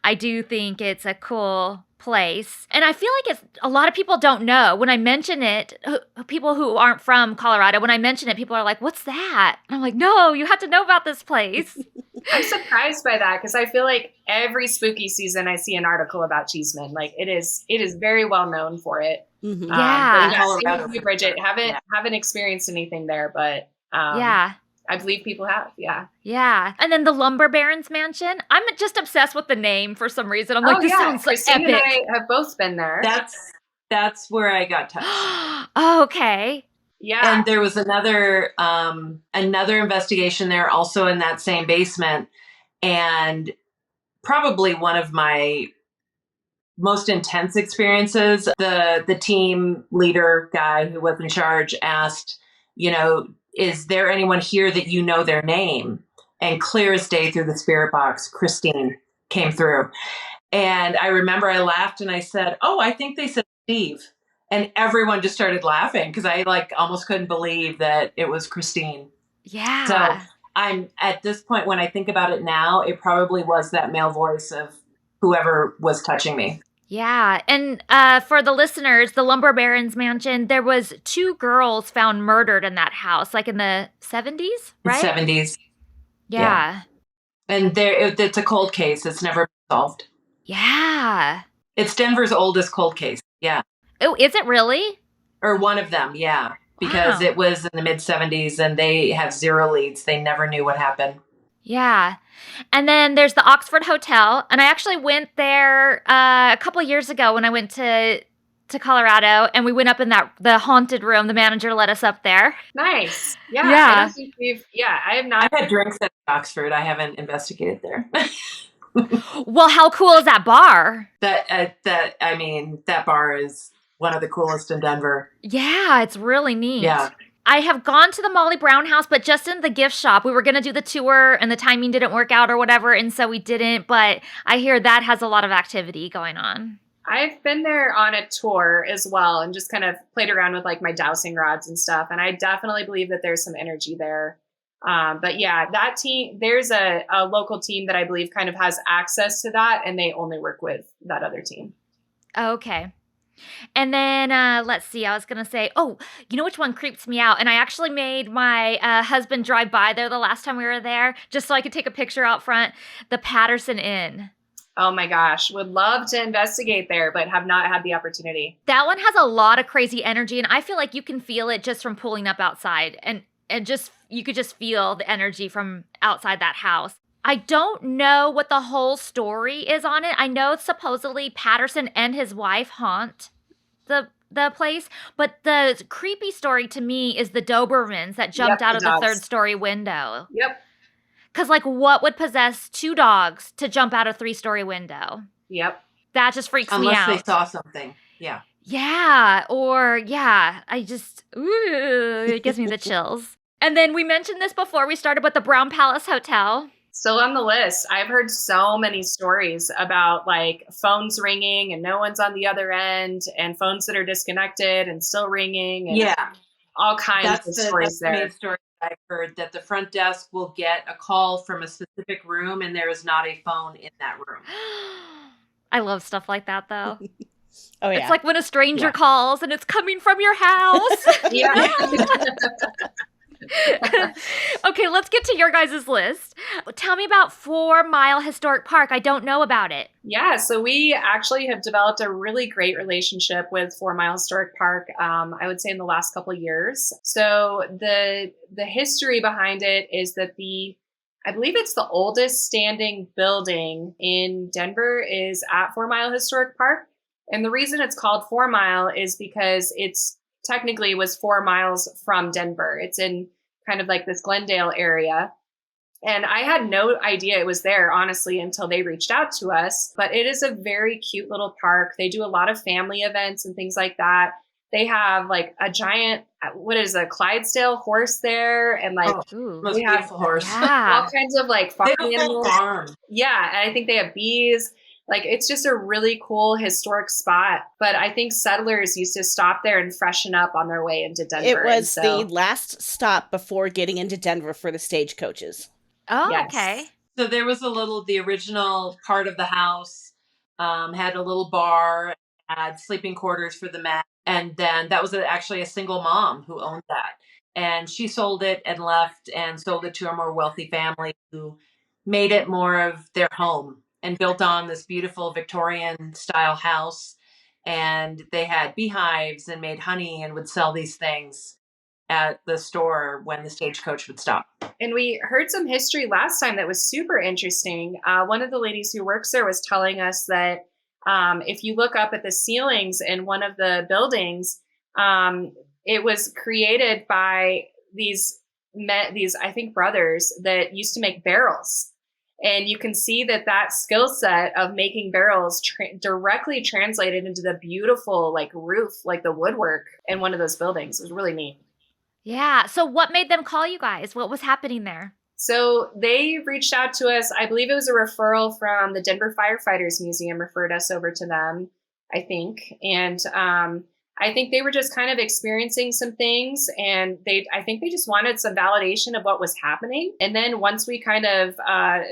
I do think it's a cool place. And I feel like it's a lot of people don't know. When I mention it, people who aren't from Colorado, when I mention it, people are like, "What's that?" And I'm like, "No, you have to know about this place." I'm surprised by that because I feel like every spooky season I see an article about Cheeseman. Like it is very well known for it. Mhm. Yeah. Same with you, Bridget. Haven't experienced anything there, but Yeah. I believe people have. Yeah. Yeah. And then the Lumber Baron's Mansion. I'm just obsessed with the name for some reason. I'm like, this sounds so Christine epic. and I have both been there. That's where I got touched. Okay. Yeah. And there was another investigation there also in that same basement. And probably one of my most intense experiences, the team leader guy who was in charge asked, is there anyone here that you know their name? And clear as day through the spirit box, Christine came through. And I remember I laughed and I said, "Oh, I think they said Steve." And everyone just started laughing because I almost couldn't believe that it was Christine. Yeah. So I'm at this point, when I think about it now, it probably was that male voice of whoever was touching me. Yeah. And for the listeners, the Lumber Baron's Mansion, there was 2 girls found murdered in that house, like in the 70s, right? 70s. Yeah. And it's a cold case. It's never been solved. Yeah. It's Denver's oldest cold case. Yeah. Oh, is it really? Or one of them. Yeah. Because Wow. it was in the mid 70s and they have 0 leads. They never knew what happened. Yeah. And then there's the Oxford Hotel. And I actually went there a couple of years ago when I went to Colorado, and we went up in the haunted room. The manager let us up there. Nice. Yeah. Yeah. I don't think I have not. I've had drinks at Oxford. I haven't investigated there. Well, how cool is that bar? That bar is one of the coolest in Denver. Yeah, it's really neat. Yeah. I have gone to the Molly Brown house, but just in the gift shop. We were going to do the tour and the timing didn't work out or whatever, and so we didn't, but I hear that has a lot of activity going on. I've been there on a tour as well and just kind of played around with my dowsing rods and stuff. And I definitely believe that there's some energy there. But yeah, that team, there's a local team that I believe kind of has access to that, and they only work with that other team. Okay. And then, let's see, I was going to say, you know which one creeps me out? And I actually made my husband drive by there the last time we were there, just so I could take a picture out front. The Patterson Inn. Oh my gosh, would love to investigate there, but have not had the opportunity. That one has a lot of crazy energy, and I feel like you can feel it just from pulling up outside, and just you could just feel the energy from outside that house. I don't know what the whole story is on it. I know supposedly Patterson and his wife haunt the place, but the creepy story to me is the Dobermans that jumped out of the 3rd-story window. Yep. Because, what would possess 2 dogs to jump out a 3-story window? Yep. That just freaks me out. Unless they saw something. Yeah. Yeah. Or, yeah, it gives me the chills. And then we mentioned this before we started with the Brown Palace Hotel. Still on the list. I've heard so many stories about phones ringing and no one's on the other end, and phones that are disconnected and still ringing. And all kinds of stories there. That's the main story I've heard, that the front desk will get a call from a specific room and there is not a phone in that room. I love stuff like that, though. Oh, yeah. It's like when a stranger calls and it's coming from your house. Yeah. Okay, let's get to your guys' list. Tell me about 4 Mile Historic Park. I don't know about it. Yeah, so we actually have developed a really great relationship with 4 Mile Historic Park, I would say in the last couple of years. So the history behind it is that I believe it's the oldest standing building in Denver is at 4 Mile Historic Park. And the reason it's called 4 Mile is because it's technically was 4 miles from Denver. It's in kind of this Glendale area. And I had no idea it was there, honestly, until they reached out to us. But it is a very cute little park. They do a lot of family events and things like that. They have like a giant, what is a Clydesdale horse there, and like most beautiful horse. All kinds of like farm animals. Farm. Yeah, and I think they have bees. Like, it's just a really cool historic spot. But I think settlers used to stop there and freshen up on their way into Denver. It was the last stop before getting into Denver for the stagecoaches. Oh, yes. Okay. So there was the original part of the house had a little bar, had sleeping quarters for the men. And then that was actually a single mom who owned that. And she sold it and left and sold it to a more wealthy family who made it more of their home and built on this beautiful Victorian style house. And they had beehives and made honey and would sell these things at the store when the stagecoach would stop. And we heard some history last time that was super interesting. One of the ladies who works there was telling us that if you look up at the ceilings in one of the buildings, it was created by these I think brothers that used to make barrels. And you can see that skill set of making barrels directly translated into the beautiful like roof, like the woodwork in one of those buildings. It was really neat. Yeah. So what made them call you guys? What was happening there? So they reached out to us. I believe it was a referral from the Denver Firefighters Museum referred us over to them, I think. And I think they were just kind of experiencing some things, and I think they just wanted some validation of what was happening. And then once we kind of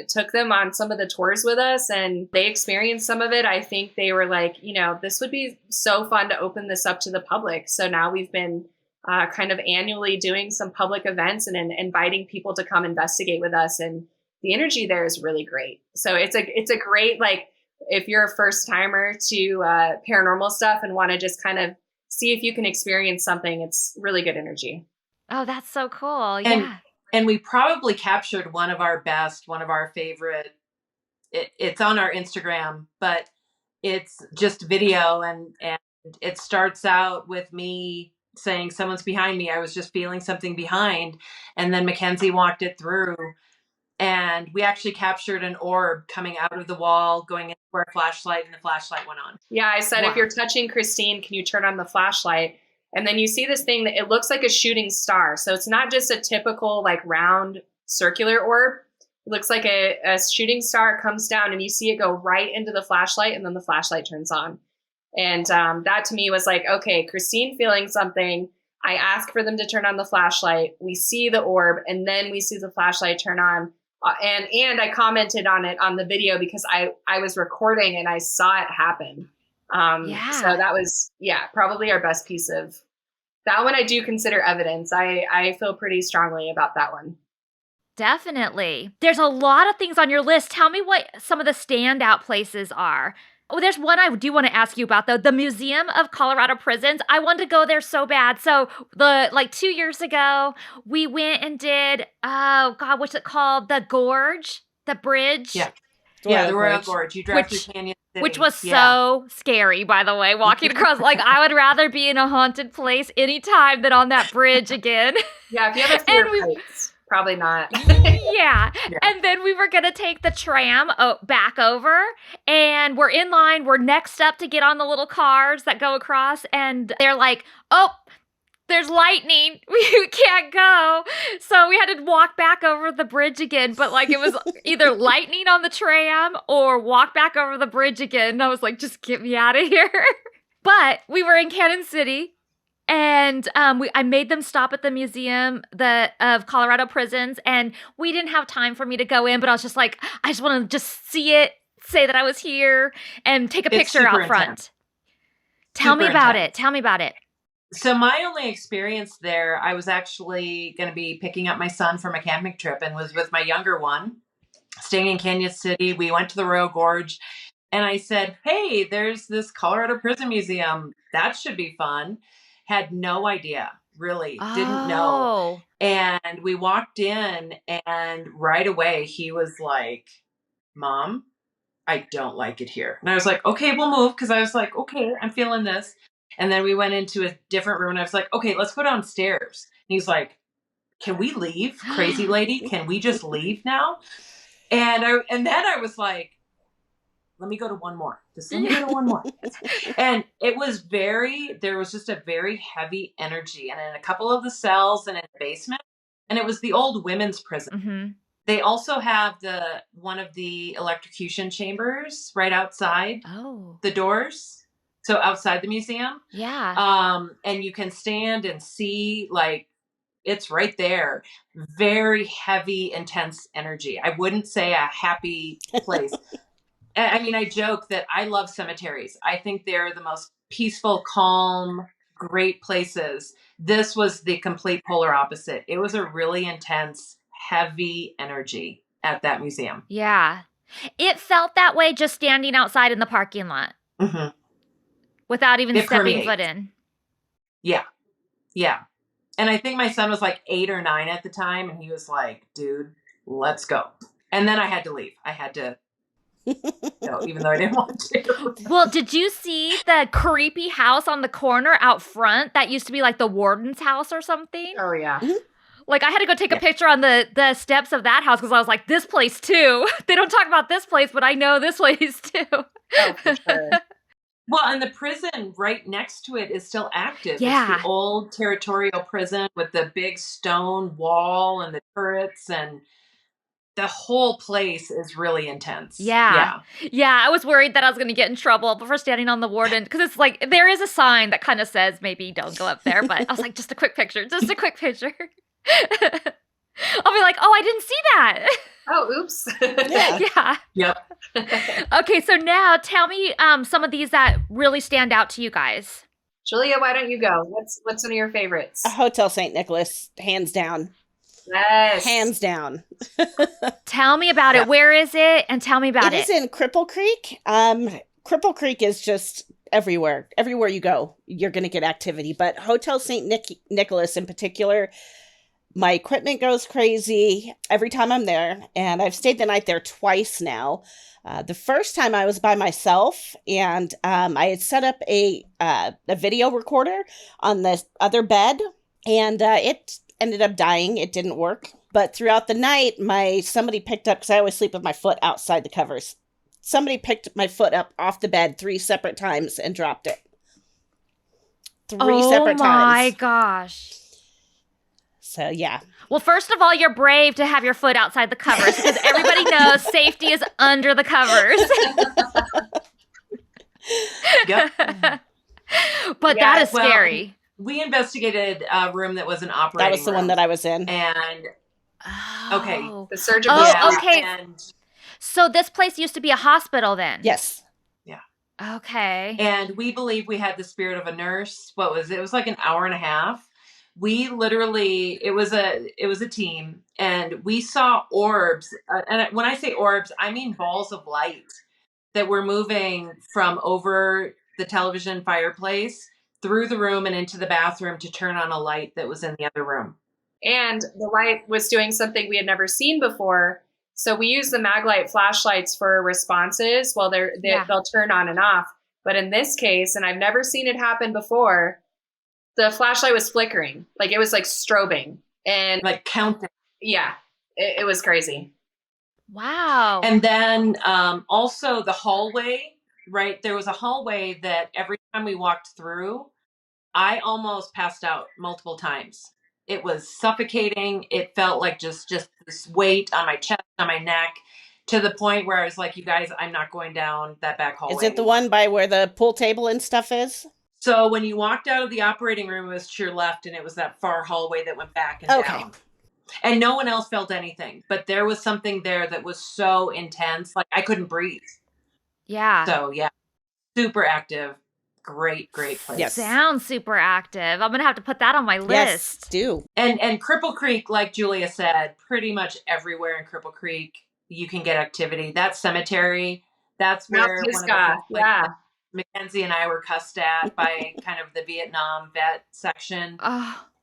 took them on some of the tours with us and they experienced some of it, I think they were like, this would be so fun to open this up to the public. So now we've been kind of annually doing some public events and inviting people to come investigate with us. And the energy there is really great. So it's a great, like, if you're a first timer to paranormal stuff and want to just kind of see if you can experience something, it's really good energy. Oh, that's so cool. Yeah. And we probably captured one of our favorite, it's on our Instagram, but it's just video. And it starts out with me saying, someone's behind me. I was just feeling something behind. And then Mackenzie walked it through. And we actually captured an orb coming out of the wall, going into our flashlight, and the flashlight went on. Yeah, I said, If you're touching Christine, can you turn on the flashlight? And then you see this thing that it looks like a shooting star. So it's not just a typical like round circular orb. It looks like a shooting star. It comes down and you see it go right into the flashlight, and then the flashlight turns on. And that to me was like, okay, Christine feeling something. I ask for them to turn on the flashlight. We see the orb, and then we see the flashlight turn on. And I commented on it on the video because I was recording and I saw it happen. So that was, probably our best piece of that one. I do consider evidence. I feel pretty strongly about that one. Definitely. There's a lot of things on your list. Tell me what some of the standout places are. Oh, there's one I do want to ask you about, though. The Museum of Colorado Prisons. I wanted to go there so bad. So 2 years ago, we went and did, what's it called? The Gorge, the bridge. Yeah, the Royal Gorge. You drive through Canyon City. Which was so scary, by the way, walking across. Like, I would rather be in a haunted place anytime than on that bridge again. Yeah, if you have a fear of heights. Probably not. Yeah. And then we were going to take the tram back over, and we're in line. We're next up to get on the little cars that go across, and they're like, oh, there's lightning. We can't go. So we had to walk back over the bridge again. But like, it was either lightning on the tram or walk back over the bridge again. And I was like, just get me out of here. But we were in Canyon City. And I made them stop at the Museum of Colorado Prisons, and we didn't have time for me to go in, but I was just like, I just want to just see it, say that I was here, and take a picture out front. Intense. Tell me about it. So my only experience there, I was actually going to be picking up my son from a camping trip and was with my younger one, staying in Canyon City. We went to the Royal Gorge, and I said, hey, there's this Colorado Prison Museum. That should be fun. Had no idea, really, didn't know. And we walked in, and right away he was like, Mom, I don't like it here. And I was like, okay, we'll move. Cause I was like, okay, I'm feeling this. And then we went into a different room, and I was like, okay, let's go downstairs. And he's like, can we leave, crazy lady? Can we just leave now? And then I was like, let me go to one more. Just let me go to one more. And it was there was just a very heavy energy. And in a couple of the cells and in the basement, and it was the old women's prison. Mm-hmm. They also have one of the electrocution chambers right outside the doors. So outside the museum. Yeah. And you can stand and see, like, it's right there. Very heavy, intense energy. I wouldn't say a happy place. I mean, I joke that I love cemeteries. I think they're the most peaceful, calm, great places. This was the complete polar opposite. It was a really intense, heavy energy at that museum. Yeah. It felt that way just standing outside in the parking lot. Mm-hmm. Without even stepping permeates. foot in. Yeah. Yeah. And I think my son was like 8 or 9 at the time. And he was like, dude, let's go. And then I had to leave. I had to go, even though I didn't want to. Well, did you see the creepy house on the corner out front? That used to be like the warden's house or something. Oh, yeah. Mm-hmm. Like, I had to go take a picture on the steps of that house because I was like, this place too. They don't talk about this place, but I know this place too. Oh, for sure. Well, and the prison right next to it is still active. Yeah. It's the old territorial prison with the big stone wall and the turrets, and the whole place is really intense. Yeah. I was worried that I was going to get in trouble for standing on the warden because it's like, there is a sign that kind of says maybe don't go up there, but I was like, just a quick picture. I'll be like, oh, I didn't see that. Oh, oops. Yeah. Yep. Okay, so now tell me some of these that really stand out to you guys. Julia, why don't you go? What's one of your favorites? Hotel St. Nicholas, hands down. Yes. Hands down. Tell me about it. Where is it? And tell me about it. It is in Cripple Creek. Cripple Creek is just everywhere. Everywhere you go, you're going to get activity. But Hotel St. Nicholas in particular, my equipment goes crazy every time I'm there. And I've stayed the night there twice now. The first time I was by myself, and I had set up a video recorder on the other bed, and it ended up dying. It didn't work. But throughout the night, somebody picked up, because I always sleep with my foot outside the covers. Somebody picked my foot up off the bed 3 separate times and dropped it. 3 separate times. Oh my gosh. So, yeah. Well, first of all, you're brave to have your foot outside the covers because everybody knows safety is under the covers. Yep. But that is scary. We investigated a room that was an operating room. That was the one that I was in. And, okay. The surgical. Oh, okay. And, so this place used to be a hospital then? Yes. Yeah. Okay. And we believe we had the spirit of a nurse. It was like an hour and a half. We literally, it was a team, and we saw orbs. And when I say orbs, I mean balls of light that were moving from over the television fireplace through the room and into the bathroom to turn on a light that was in the other room. And the light was doing something we had never seen before. So we use the Maglite flashlights for responses. Well, they'll turn on and off. But in this case, and I've never seen it happen before, the flashlight was flickering. Like, it was like strobing. And like counting. Yeah, it was crazy. Wow. And then also the hallway, right? There was a hallway that every time we walked through, I almost passed out multiple times. It was suffocating. It felt like just this weight on my chest, on my neck, to the point where I was like, you guys, I'm not going down that back hallway. Is it the one by where the pool table and stuff is? So when you walked out of the operating room, it was to your left, and it was that far hallway that went back and down. And no one else felt anything, but there was something there that was so intense, like I couldn't breathe. Yeah. So yeah, super active. Great place. Yes. Sounds super active. I'm going to have to put that on my list. Yes, do. And Cripple Creek, like Julia said, pretty much everywhere in Cripple Creek, you can get activity. That cemetery, that's where Mackenzie and I were cussed at by kind of the Vietnam vet section.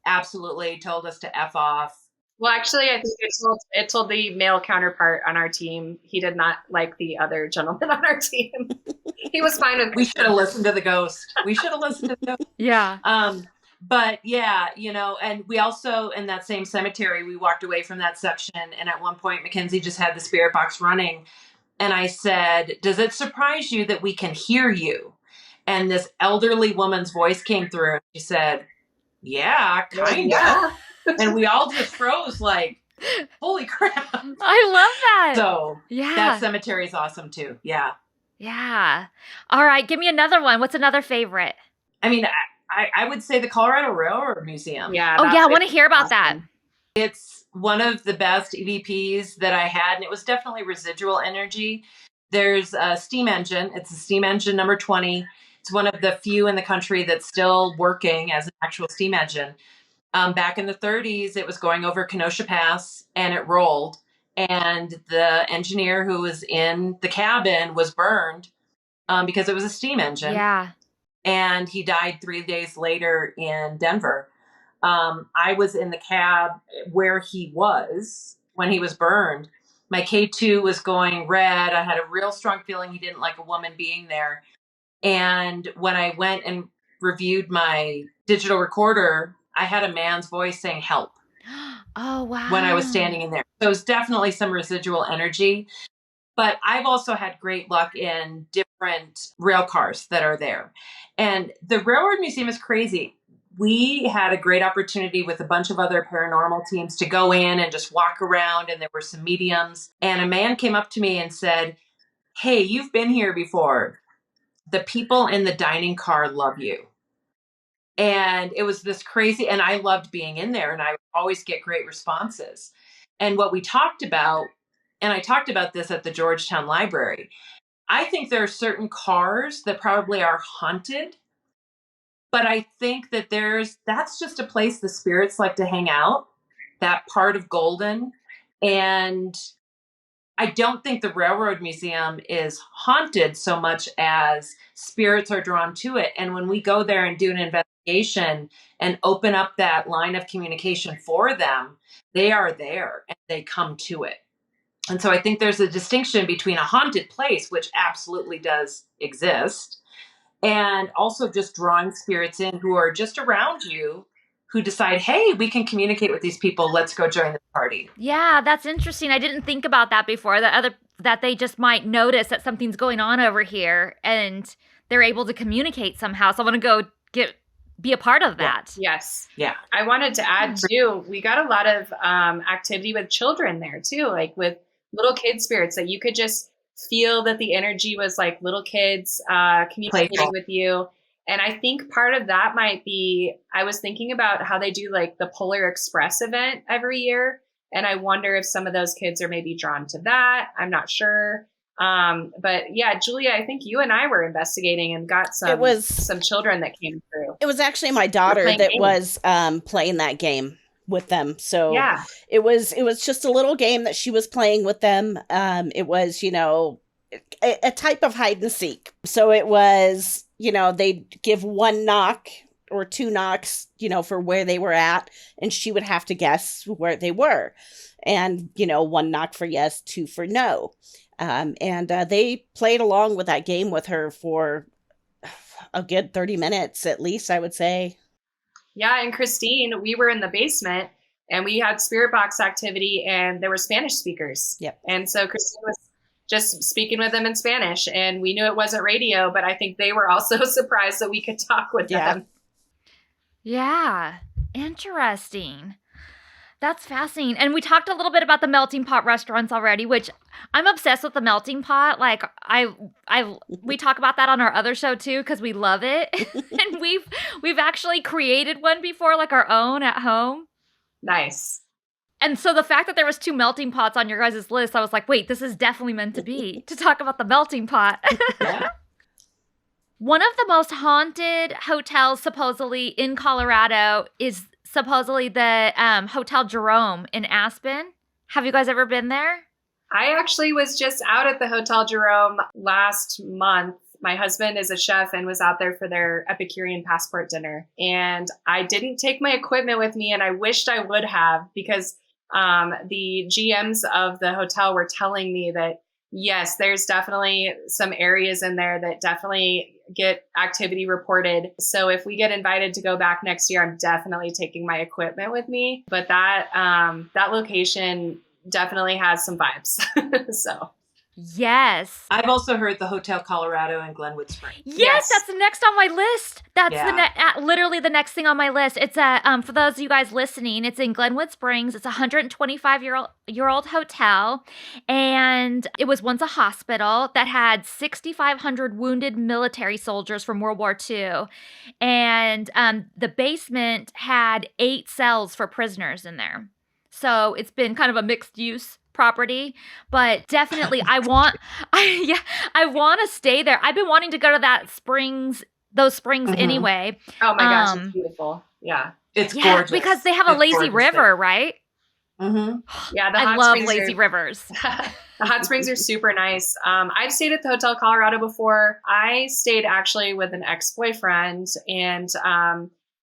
Absolutely told us to F off. Well, actually, I think it told the male counterpart on our team. He did not like the other gentleman on our team. He was fine with it. We should have listened to the ghost. Yeah. But yeah, and we also, in that same cemetery, we walked away from that section. And at one point, Mackenzie just had the spirit box running. And I said, does it surprise you that we can hear you? And this elderly woman's voice came through and she said, yeah, kind of. Yeah. And we all just froze like, holy crap. I love that. So yeah. that cemetery is awesome too. Yeah. Yeah. All right. Give me another one. What's another favorite? I mean, I would say the Colorado Railroad Museum. Yeah. Oh, yeah. I want to hear about that. It's one of the best EVPs that I had, and it was definitely residual energy. There's a steam engine. It's a steam engine number 20. It's one of the few in the country that's still working as an actual steam engine. Back in the 30s, it was going over Kenosha Pass, and it rolled. And the engineer who was in the cabin was burned because it was a steam engine. Yeah. And he died 3 days later in Denver. I was in the cab where he was when he was burned. My K2 was going red. I had a real strong feeling he didn't like a woman being there. And when I went and reviewed my digital recorder, I had a man's voice saying help. Oh, wow. When I was standing in there. So it was definitely some residual energy. But I've also had great luck in different rail cars that are there. And the Railroad Museum is crazy. We had a great opportunity with a bunch of other paranormal teams to go in and just walk around, and there were some mediums. And a man came up to me and said, hey, you've been here before. The people in the dining car love you. And it was this crazy, and I loved being in there, and I always get great responses. And what we talked about, and I talked about this at the Georgetown Library, I think there are certain cars that probably are haunted, but I think that that's just a place the spirits like to hang out, that part of Golden. And I don't think the Railroad Museum is haunted so much as spirits are drawn to it. And when we go there and do an investigation and open up that line of communication for them, they are there and they come to it. And so I think there's a distinction between a haunted place, which absolutely does exist, and also just drawing spirits in who are just around you, who decide, hey, we can communicate with these people. Let's go join the party. Yeah, that's interesting. I didn't think about that before, that they just might notice that something's going on over here and they're able to communicate somehow. So I want to go be a part of that. Yeah. Yes. Yeah. I wanted to add too, we got a lot of activity with children there too, like with little kid spirits that you could just feel that the energy was like little kids communicating Playful. with you. And I think part of that might be, I was thinking about how they do like the Polar Express event every year. And I wonder if some of those kids are maybe drawn to that. I'm not sure. But yeah, Julia, I think you and I were investigating and got some children that came through. It was actually my daughter that was playing that game with them. So yeah, it was just a little game that she was playing with them. It was, a type of hide and seek. So it was, they'd give one knock or two knocks, for where they were at, and she would have to guess where they were. And, one knock for yes, two for no. And they played along with that game with her for a good 30 minutes, at least, I would say. Yeah. And Christine, we were in the basement and we had spirit box activity and there were Spanish speakers. Yep. And so Christine was just speaking with them in Spanish, and we knew it wasn't radio, but I think they were also surprised that we could talk with them. Yeah. Interesting. That's fascinating. And we talked a little bit about the melting pot restaurants already, which I'm obsessed with the melting pot. Like we talk about that on our other show too, because we love it. And we've actually created one before, like our own at home. Nice. And so the fact that there was 2 melting pots on your guys' list, I was like, wait, this is definitely meant to be, to talk about the melting pot. Yeah. One of the most haunted hotels supposedly in Colorado is supposedly the Hotel Jerome in Aspen. Have you guys ever been there? I actually was just out at the Hotel Jerome last month. My husband is a chef and was out there for their Epicurean passport dinner. And I didn't take my equipment with me, and I wished I would have, because the GMs of the hotel were telling me that, yes, there's definitely some areas in there that definitely get activity reported. So if we get invited to go back next year, I'm definitely taking my equipment with me. But that location definitely has some vibes. So Yes. I've also heard the Hotel Colorado in Glenwood Springs. Yes, that's the next on my list. That's literally the next thing on my list. It's for those of you guys listening, it's in Glenwood Springs. It's a 125-year-old hotel, and it was once a hospital that had 6,500 wounded military soldiers from World War II, and the basement had 8 cells for prisoners in there. So it's been kind of a mixed use property, but definitely I want to stay there. I've been wanting to go to those springs anyway. Oh my gosh, it's beautiful. Yeah. It's gorgeous. Because they have a lazy river, right? Mm-hmm. Yeah, I love lazy rivers. The hot springs are super nice. I've stayed at the Hotel Colorado before. I stayed actually with an ex-boyfriend, and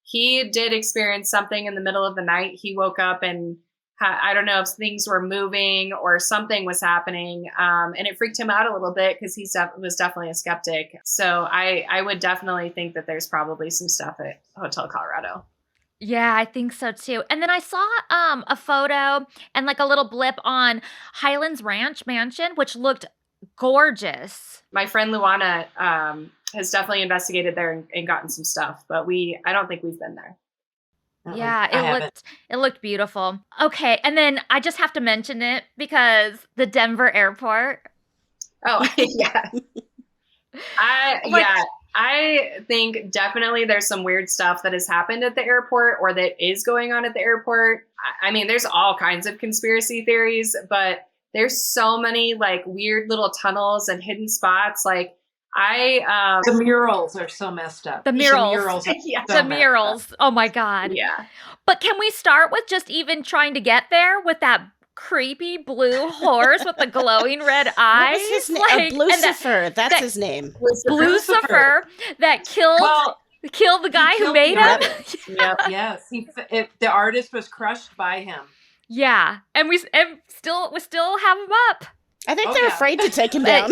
he did experience something in the middle of the night. He woke up and I don't know if things were moving or something was happening. And it freaked him out a little bit because he was definitely a skeptic. So I would definitely think that there's probably some stuff at Hotel Colorado. Yeah, I think so too. And then I saw a photo and like a little blip on Highlands Ranch Mansion, which looked gorgeous. My friend Luana has definitely investigated there and gotten some stuff, but I don't think we've been there. Yeah, it looked beautiful. Okay, and then I just have to mention it because the Denver airport. Oh, yeah. I think definitely there's some weird stuff that has happened at the airport or that is going on at the airport. I mean, there's all kinds of conspiracy theories, but there's so many like weird little tunnels and hidden spots. Like the murals are so messed up. The murals. The murals. Oh my God. Yeah. But can we start with just even trying to get there with that creepy blue horse with the glowing red eyes? What was his name? Lucifer. That's his name. Lucifer that killed the guy who made him. Yep. Yes. The artist was crushed by him. Yeah. And we still have him up. I think they're afraid to take him down.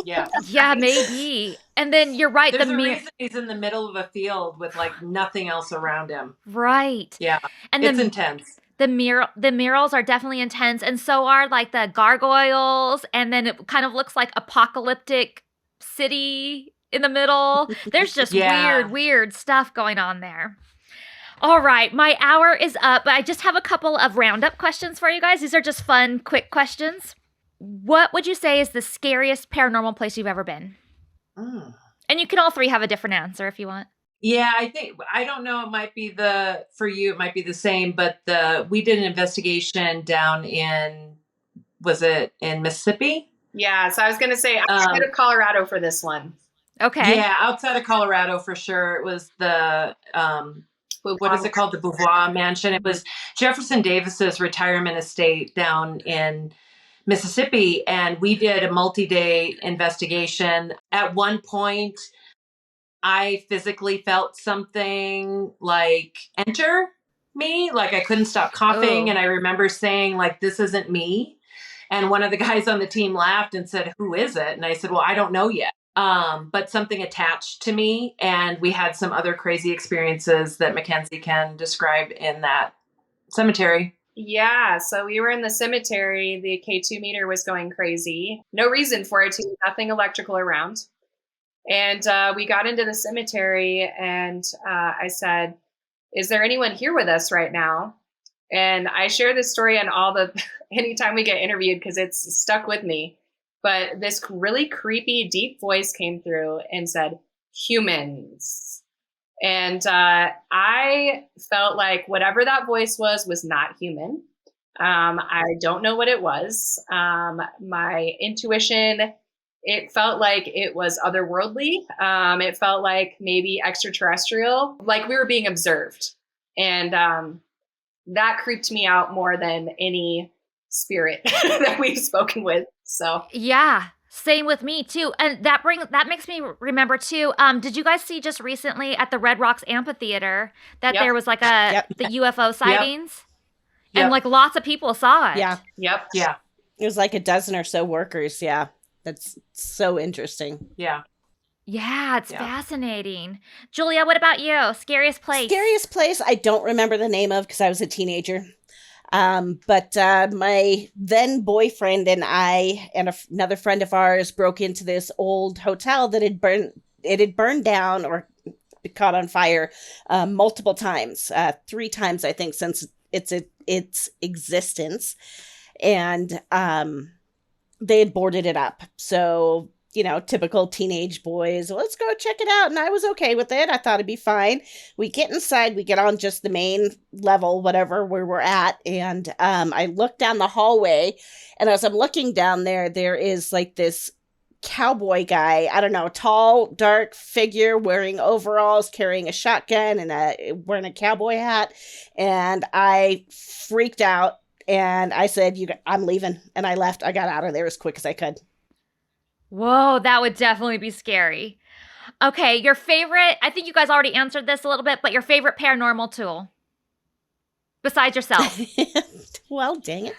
Yeah. Yeah, maybe. And then you're right. There's a reason he's in the middle of a field with like nothing else around him. Right. Yeah. And it's intense. The murals are definitely intense, and so are like the gargoyles. And then it kind of looks like apocalyptic city in the middle. There's just weird stuff going on there. All right, my hour is up, but I just have a couple of roundup questions for you guys. These are just fun, quick questions. What would you say is the scariest paranormal place you've ever been? And you can all three have a different answer if you want. Yeah, I don't know. It might be for you, it might be the same, but we did an investigation down was it in Mississippi? Yeah, so I was going to say outside of Colorado for this one. Okay. Yeah, outside of Colorado for sure. It was the what is it called? The Beauvoir Mansion. It was Jefferson Davis's retirement estate down in Mississippi. And we did a multi-day investigation. At one point, I physically felt something like enter me, like I couldn't stop coughing. And I remember saying like, this isn't me. And one of the guys on the team laughed and said, who is it? And I said, well, I don't know yet. But something attached to me, and we had some other crazy experiences that Mackenzie can describe in that cemetery. Yeah, so we were in the cemetery. The K2 meter was going crazy. No reason for it to, nothing electrical around. And we got into the cemetery, and I said, is there anyone here with us right now? And I share this story on anytime we get interviewed because it's stuck with me. But this really creepy, deep voice came through and said, humans. And I felt like whatever that voice was not human. I don't know what it was. My intuition, it felt like it was otherworldly. It felt like maybe extraterrestrial, like we were being observed. And that creeped me out more than any spirit that we've spoken with. So yeah, same with me too. And that makes me remember too. Did you guys see just recently at the Red Rocks Amphitheater that there was like the UFO sightings? And like lots of people saw it. Yeah. Yep. Yeah. It was like a dozen or so workers. Yeah. That's so interesting. Yeah. Yeah, it's fascinating. Julia, what about you? Scariest place? Scariest place I don't remember the name of because I was a teenager. But my then boyfriend and I and another friend of ours broke into this old hotel that had burned down or caught on fire multiple times, 3 times, I think, since its existence. And they had boarded it up. So, typical teenage boys, let's go check it out. And I was okay with it. I thought it'd be fine. We get inside, we get on just the main level, whatever, where we're at. And I look down the hallway, and as I'm looking down there, there is like this cowboy guy, I don't know, tall, dark figure wearing overalls, carrying a shotgun and wearing a cowboy hat. And I freaked out and I said, I'm leaving. And I left. I got out of there as quick as I could. Whoa, that would definitely be scary. Okay, your favorite, I think you guys already answered this a little bit, but your favorite paranormal tool besides yourself. Well, dang it.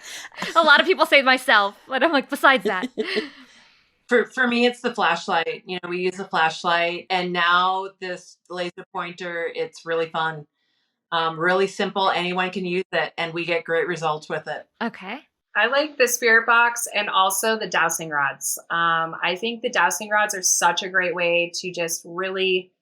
A lot of people say myself, but I'm like, besides that. For me, it's the flashlight. We use a flashlight, and now this laser pointer, it's really fun. Really simple. Anyone can use it, and we get great results with it. Okay. I like the spirit box and also the dowsing rods. I think the dowsing rods are such a great way to just really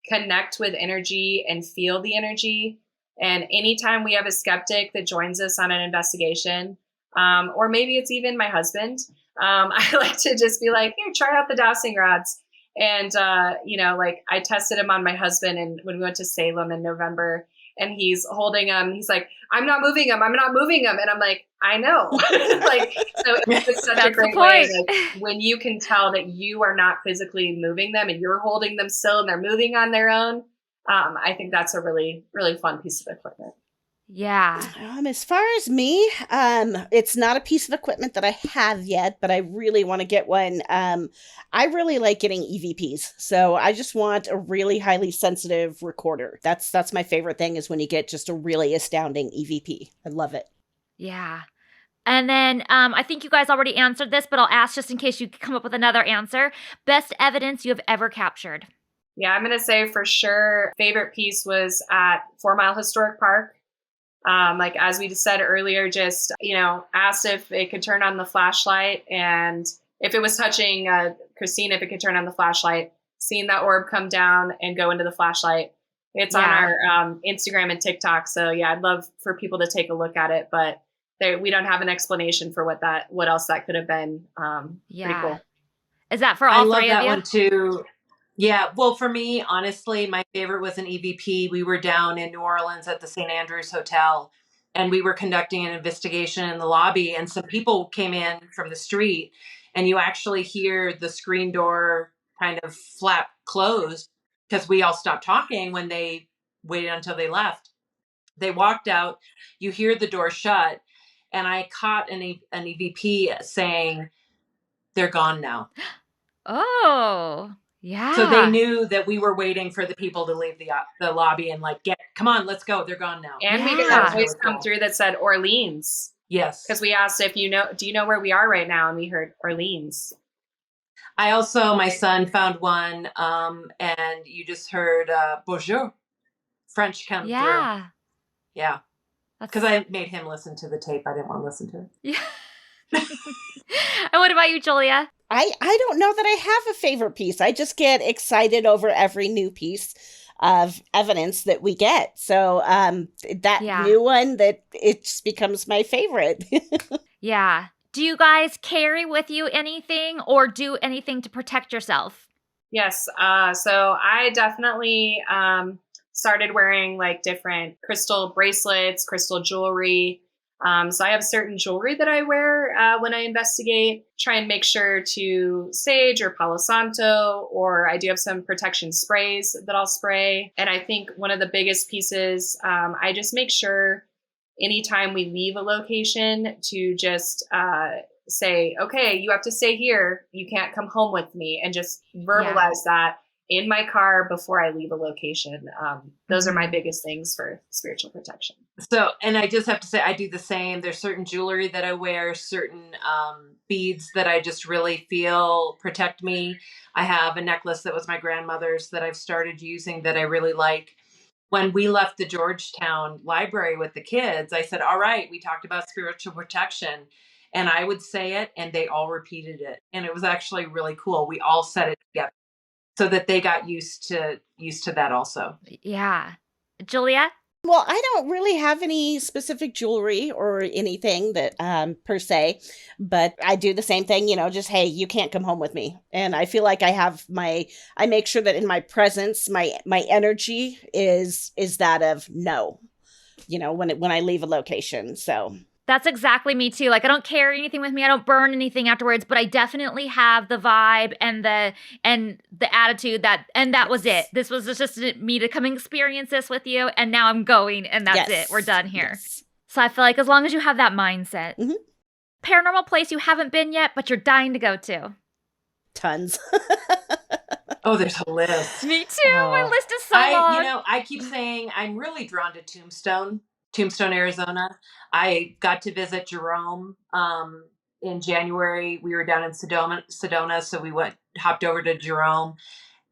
connect with energy and feel the energy. And anytime we have a skeptic that joins us on an investigation, or maybe it's even my husband, I like to just be like, here, try out the dowsing rods. And, I tested them on my husband, and when we went to Salem in November, and he's holding them, he's like, I'm not moving them. I'm not moving them. And I'm like, I know. So it's such a great way. Like, when you can tell that you are not physically moving them and you're holding them still and they're moving on their own. I think that's a really, really fun piece of equipment. Yeah. As far as me, it's not a piece of equipment that I have yet, but I really want to get one. I really like getting EVPs. So I just want a really highly sensitive recorder. That's my favorite thing, is when you get just a really astounding EVP. I love it. Yeah. And then I think you guys already answered this, but I'll ask just in case you come up with another answer. Best evidence you have ever captured? Yeah, I'm going to say for sure, favorite piece was at 4 Mile Historic Park. As we just said earlier, just, asked if it could turn on the flashlight, and if it was touching Christine, if it could turn on the flashlight, seeing that orb come down and go into the flashlight. It's on our Instagram and TikTok. So yeah, I'd love for people to take a look at it, but we don't have an explanation for what else that could have been. Pretty cool. Is that for all three of you? I love that one too. Yeah. Well, for me, honestly, my favorite was an EVP. We were down in New Orleans at the St. Andrews Hotel, and we were conducting an investigation in the lobby, and some people came in from the street, and you actually hear the screen door kind of flap closed because we all stopped talking when they waited until they left. They walked out, you hear the door shut, and I caught an EVP saying, "They're gone now." Oh, yeah. So they knew that we were waiting for the people to leave the lobby and come on, let's go. They're gone now. And we got a voice come through that said Orleans. Yes. Because we asked if do you know where we are right now? And we heard Orleans. My son found one, and you just heard bonjour, French come through. Yeah. Because I made him listen to the tape. I didn't want to listen to it. Yeah. And what about you, Julia? I don't know that I have a favorite piece. I just get excited over every new piece of evidence that we get. So new one, that it just becomes my favorite. Yeah. Do you guys carry with you anything or do anything to protect yourself? Yes. So I definitely started wearing different crystal bracelets, crystal jewelry. So I have certain jewelry that I wear when I investigate, try and make sure to sage or Palo Santo, or I do have some protection sprays that I'll spray. And I think one of the biggest pieces, I just make sure anytime we leave a location to just say, okay, you have to stay here. You can't come home with me, and just verbalize that in my car before I leave a location. Those are my biggest things for spiritual protection. So, and I just have to say, I do the same. There's certain jewelry that I wear, certain beads that I just really feel protect me. I have a necklace that was my grandmother's that I've started using that I really like. when we left the Georgetown library with the kids, I said, all right, we talked about spiritual protection. And I would say it and they all repeated it. And it was actually really cool. We all said it together so that they got used to that also. Yeah. Julia? Well, I don't really have any specific jewelry or anything that per se, but I do the same thing, just, hey, you can't come home with me. And I feel like I make sure that in my presence, my energy is that of no, when I leave a location. So That's exactly me too. Like, I don't carry anything with me. I don't burn anything afterwards, but I definitely have the vibe and the attitude that was it. This was just me to come and experience this with you, and now I'm going, and that's it. We're done here. Yes. So I feel like as long as you have that mindset. Mhm. Paranormal place you haven't been yet, but you're dying to go to. Tons. Oh, there's a list. Me too. My list is so long. I keep saying I'm really drawn to Tombstone, Arizona. I got to visit Jerome in January. We were down in Sedona, so we hopped over to Jerome,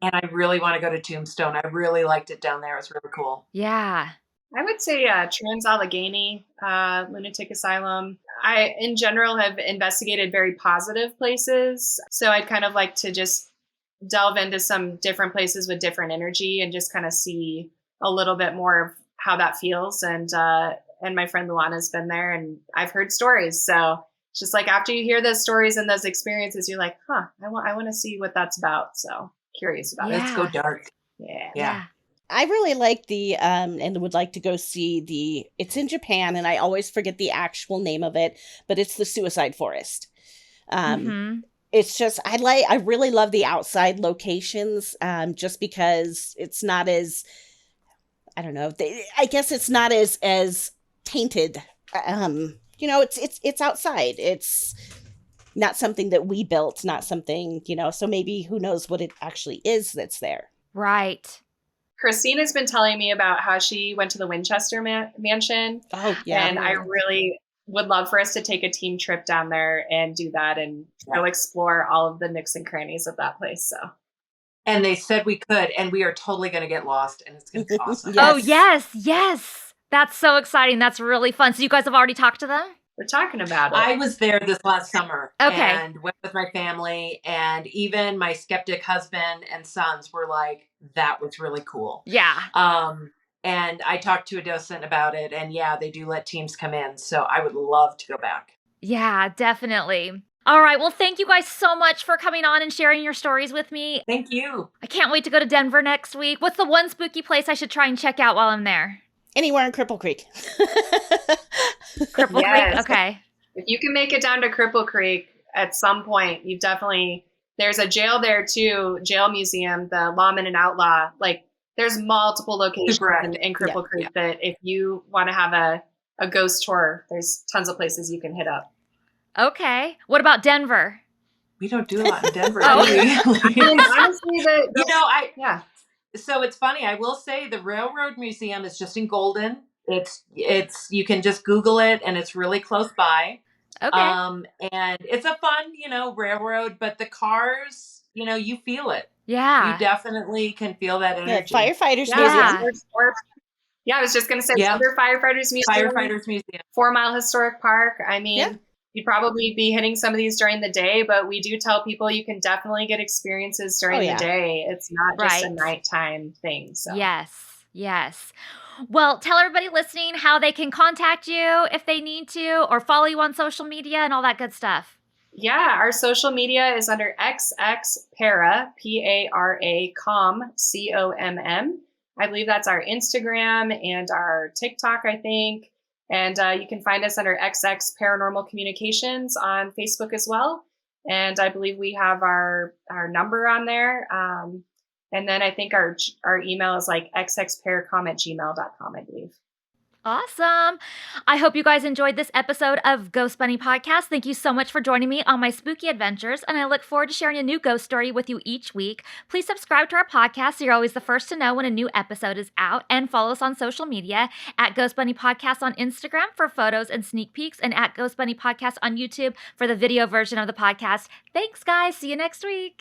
and I really want to go to Tombstone. I really liked it down there. It was really cool. Yeah. I would say Trans-Allegheny Lunatic Asylum. I, in general, have investigated very positive places. So I'd kind of like to just delve into some different places with different energy and just kind of see a little bit more of how that feels. And my friend Luana's been there, and I've heard stories. So it's just like after you hear those stories and those experiences, you're like, I want to see what that's about. So curious about it. Let's go dark. Yeah. I really like and would like to go see it's in Japan, and I always forget the actual name of it, but it's the Suicide Forest. It's just, I really love the outside locations, just because it's not as, I don't know, I guess it's not as tainted. It's outside. It's not something that we built, not something, so maybe who knows what it actually is that's there. Right. Christina's been telling me about how she went to the Winchester Mansion. Oh, yeah. And I really would love for us to take a team trip down there and do that and go explore all of the nooks and crannies of that place. So. And they said we could, and we are totally going to get lost, and it's going to be awesome. Yes. Oh, yes. That's so exciting. That's really fun. So you guys have already talked to them? We're talking about it. I was there this last summer. Okay. And went with my family, and even my skeptic husband and sons were like, that was really cool. Yeah. And I talked to a docent about it, and they do let teams come in. So I would love to go back. Yeah, definitely. All right. Well, thank you guys so much for coming on and sharing your stories with me. Thank you. I can't wait to go to Denver next week. What's the one spooky place I should try and check out while I'm there? Anywhere in Cripple Creek. Cripple Creek? Okay. If you can make it down to Cripple Creek at some point, there's a jail there too, jail museum, the Lawman and Outlaw. Like, there's multiple locations in Cripple Creek that if you want to have a ghost tour, there's tons of places you can hit up. Okay. What about Denver? We don't do a lot in Denver, Oh. do we? Honestly, So it's funny. I will say the Railroad Museum is just in Golden. It's you can just Google it, and it's really close by. Okay. And it's a fun, railroad, but the cars, you feel it. Yeah. You definitely can feel that energy. Firefighters Yeah. Museum. I was just going to say, Denver Firefighters Museum. 4 Mile Historic Park. I mean, you'd probably be hitting some of these during the day, but we do tell people you can definitely get experiences during the day. It's not just a nighttime thing. So. Yes. Well, tell everybody listening how they can contact you if they need to, or follow you on social media and all that good stuff. Yeah, our social media is under XX Para, P-A-R-A, COM, C-O-M-M. I believe that's our Instagram and our TikTok, I think. And you can find us under XX Paranormal Communications on Facebook as well. And I believe we have our number on there. And then I think our email is like xxparacom@gmail.com, I believe. Awesome. I hope you guys enjoyed this episode of Ghost Bunny Podcast. Thank you so much for joining me on my spooky adventures, and I look forward to sharing a new ghost story with you each week. Please subscribe to our podcast so you're always the first to know when a new episode is out, and follow us on social media at Ghost Bunny Podcast on Instagram for photos and sneak peeks, and at Ghost Bunny Podcast on YouTube for the video version of the podcast. Thanks, guys. See you next week.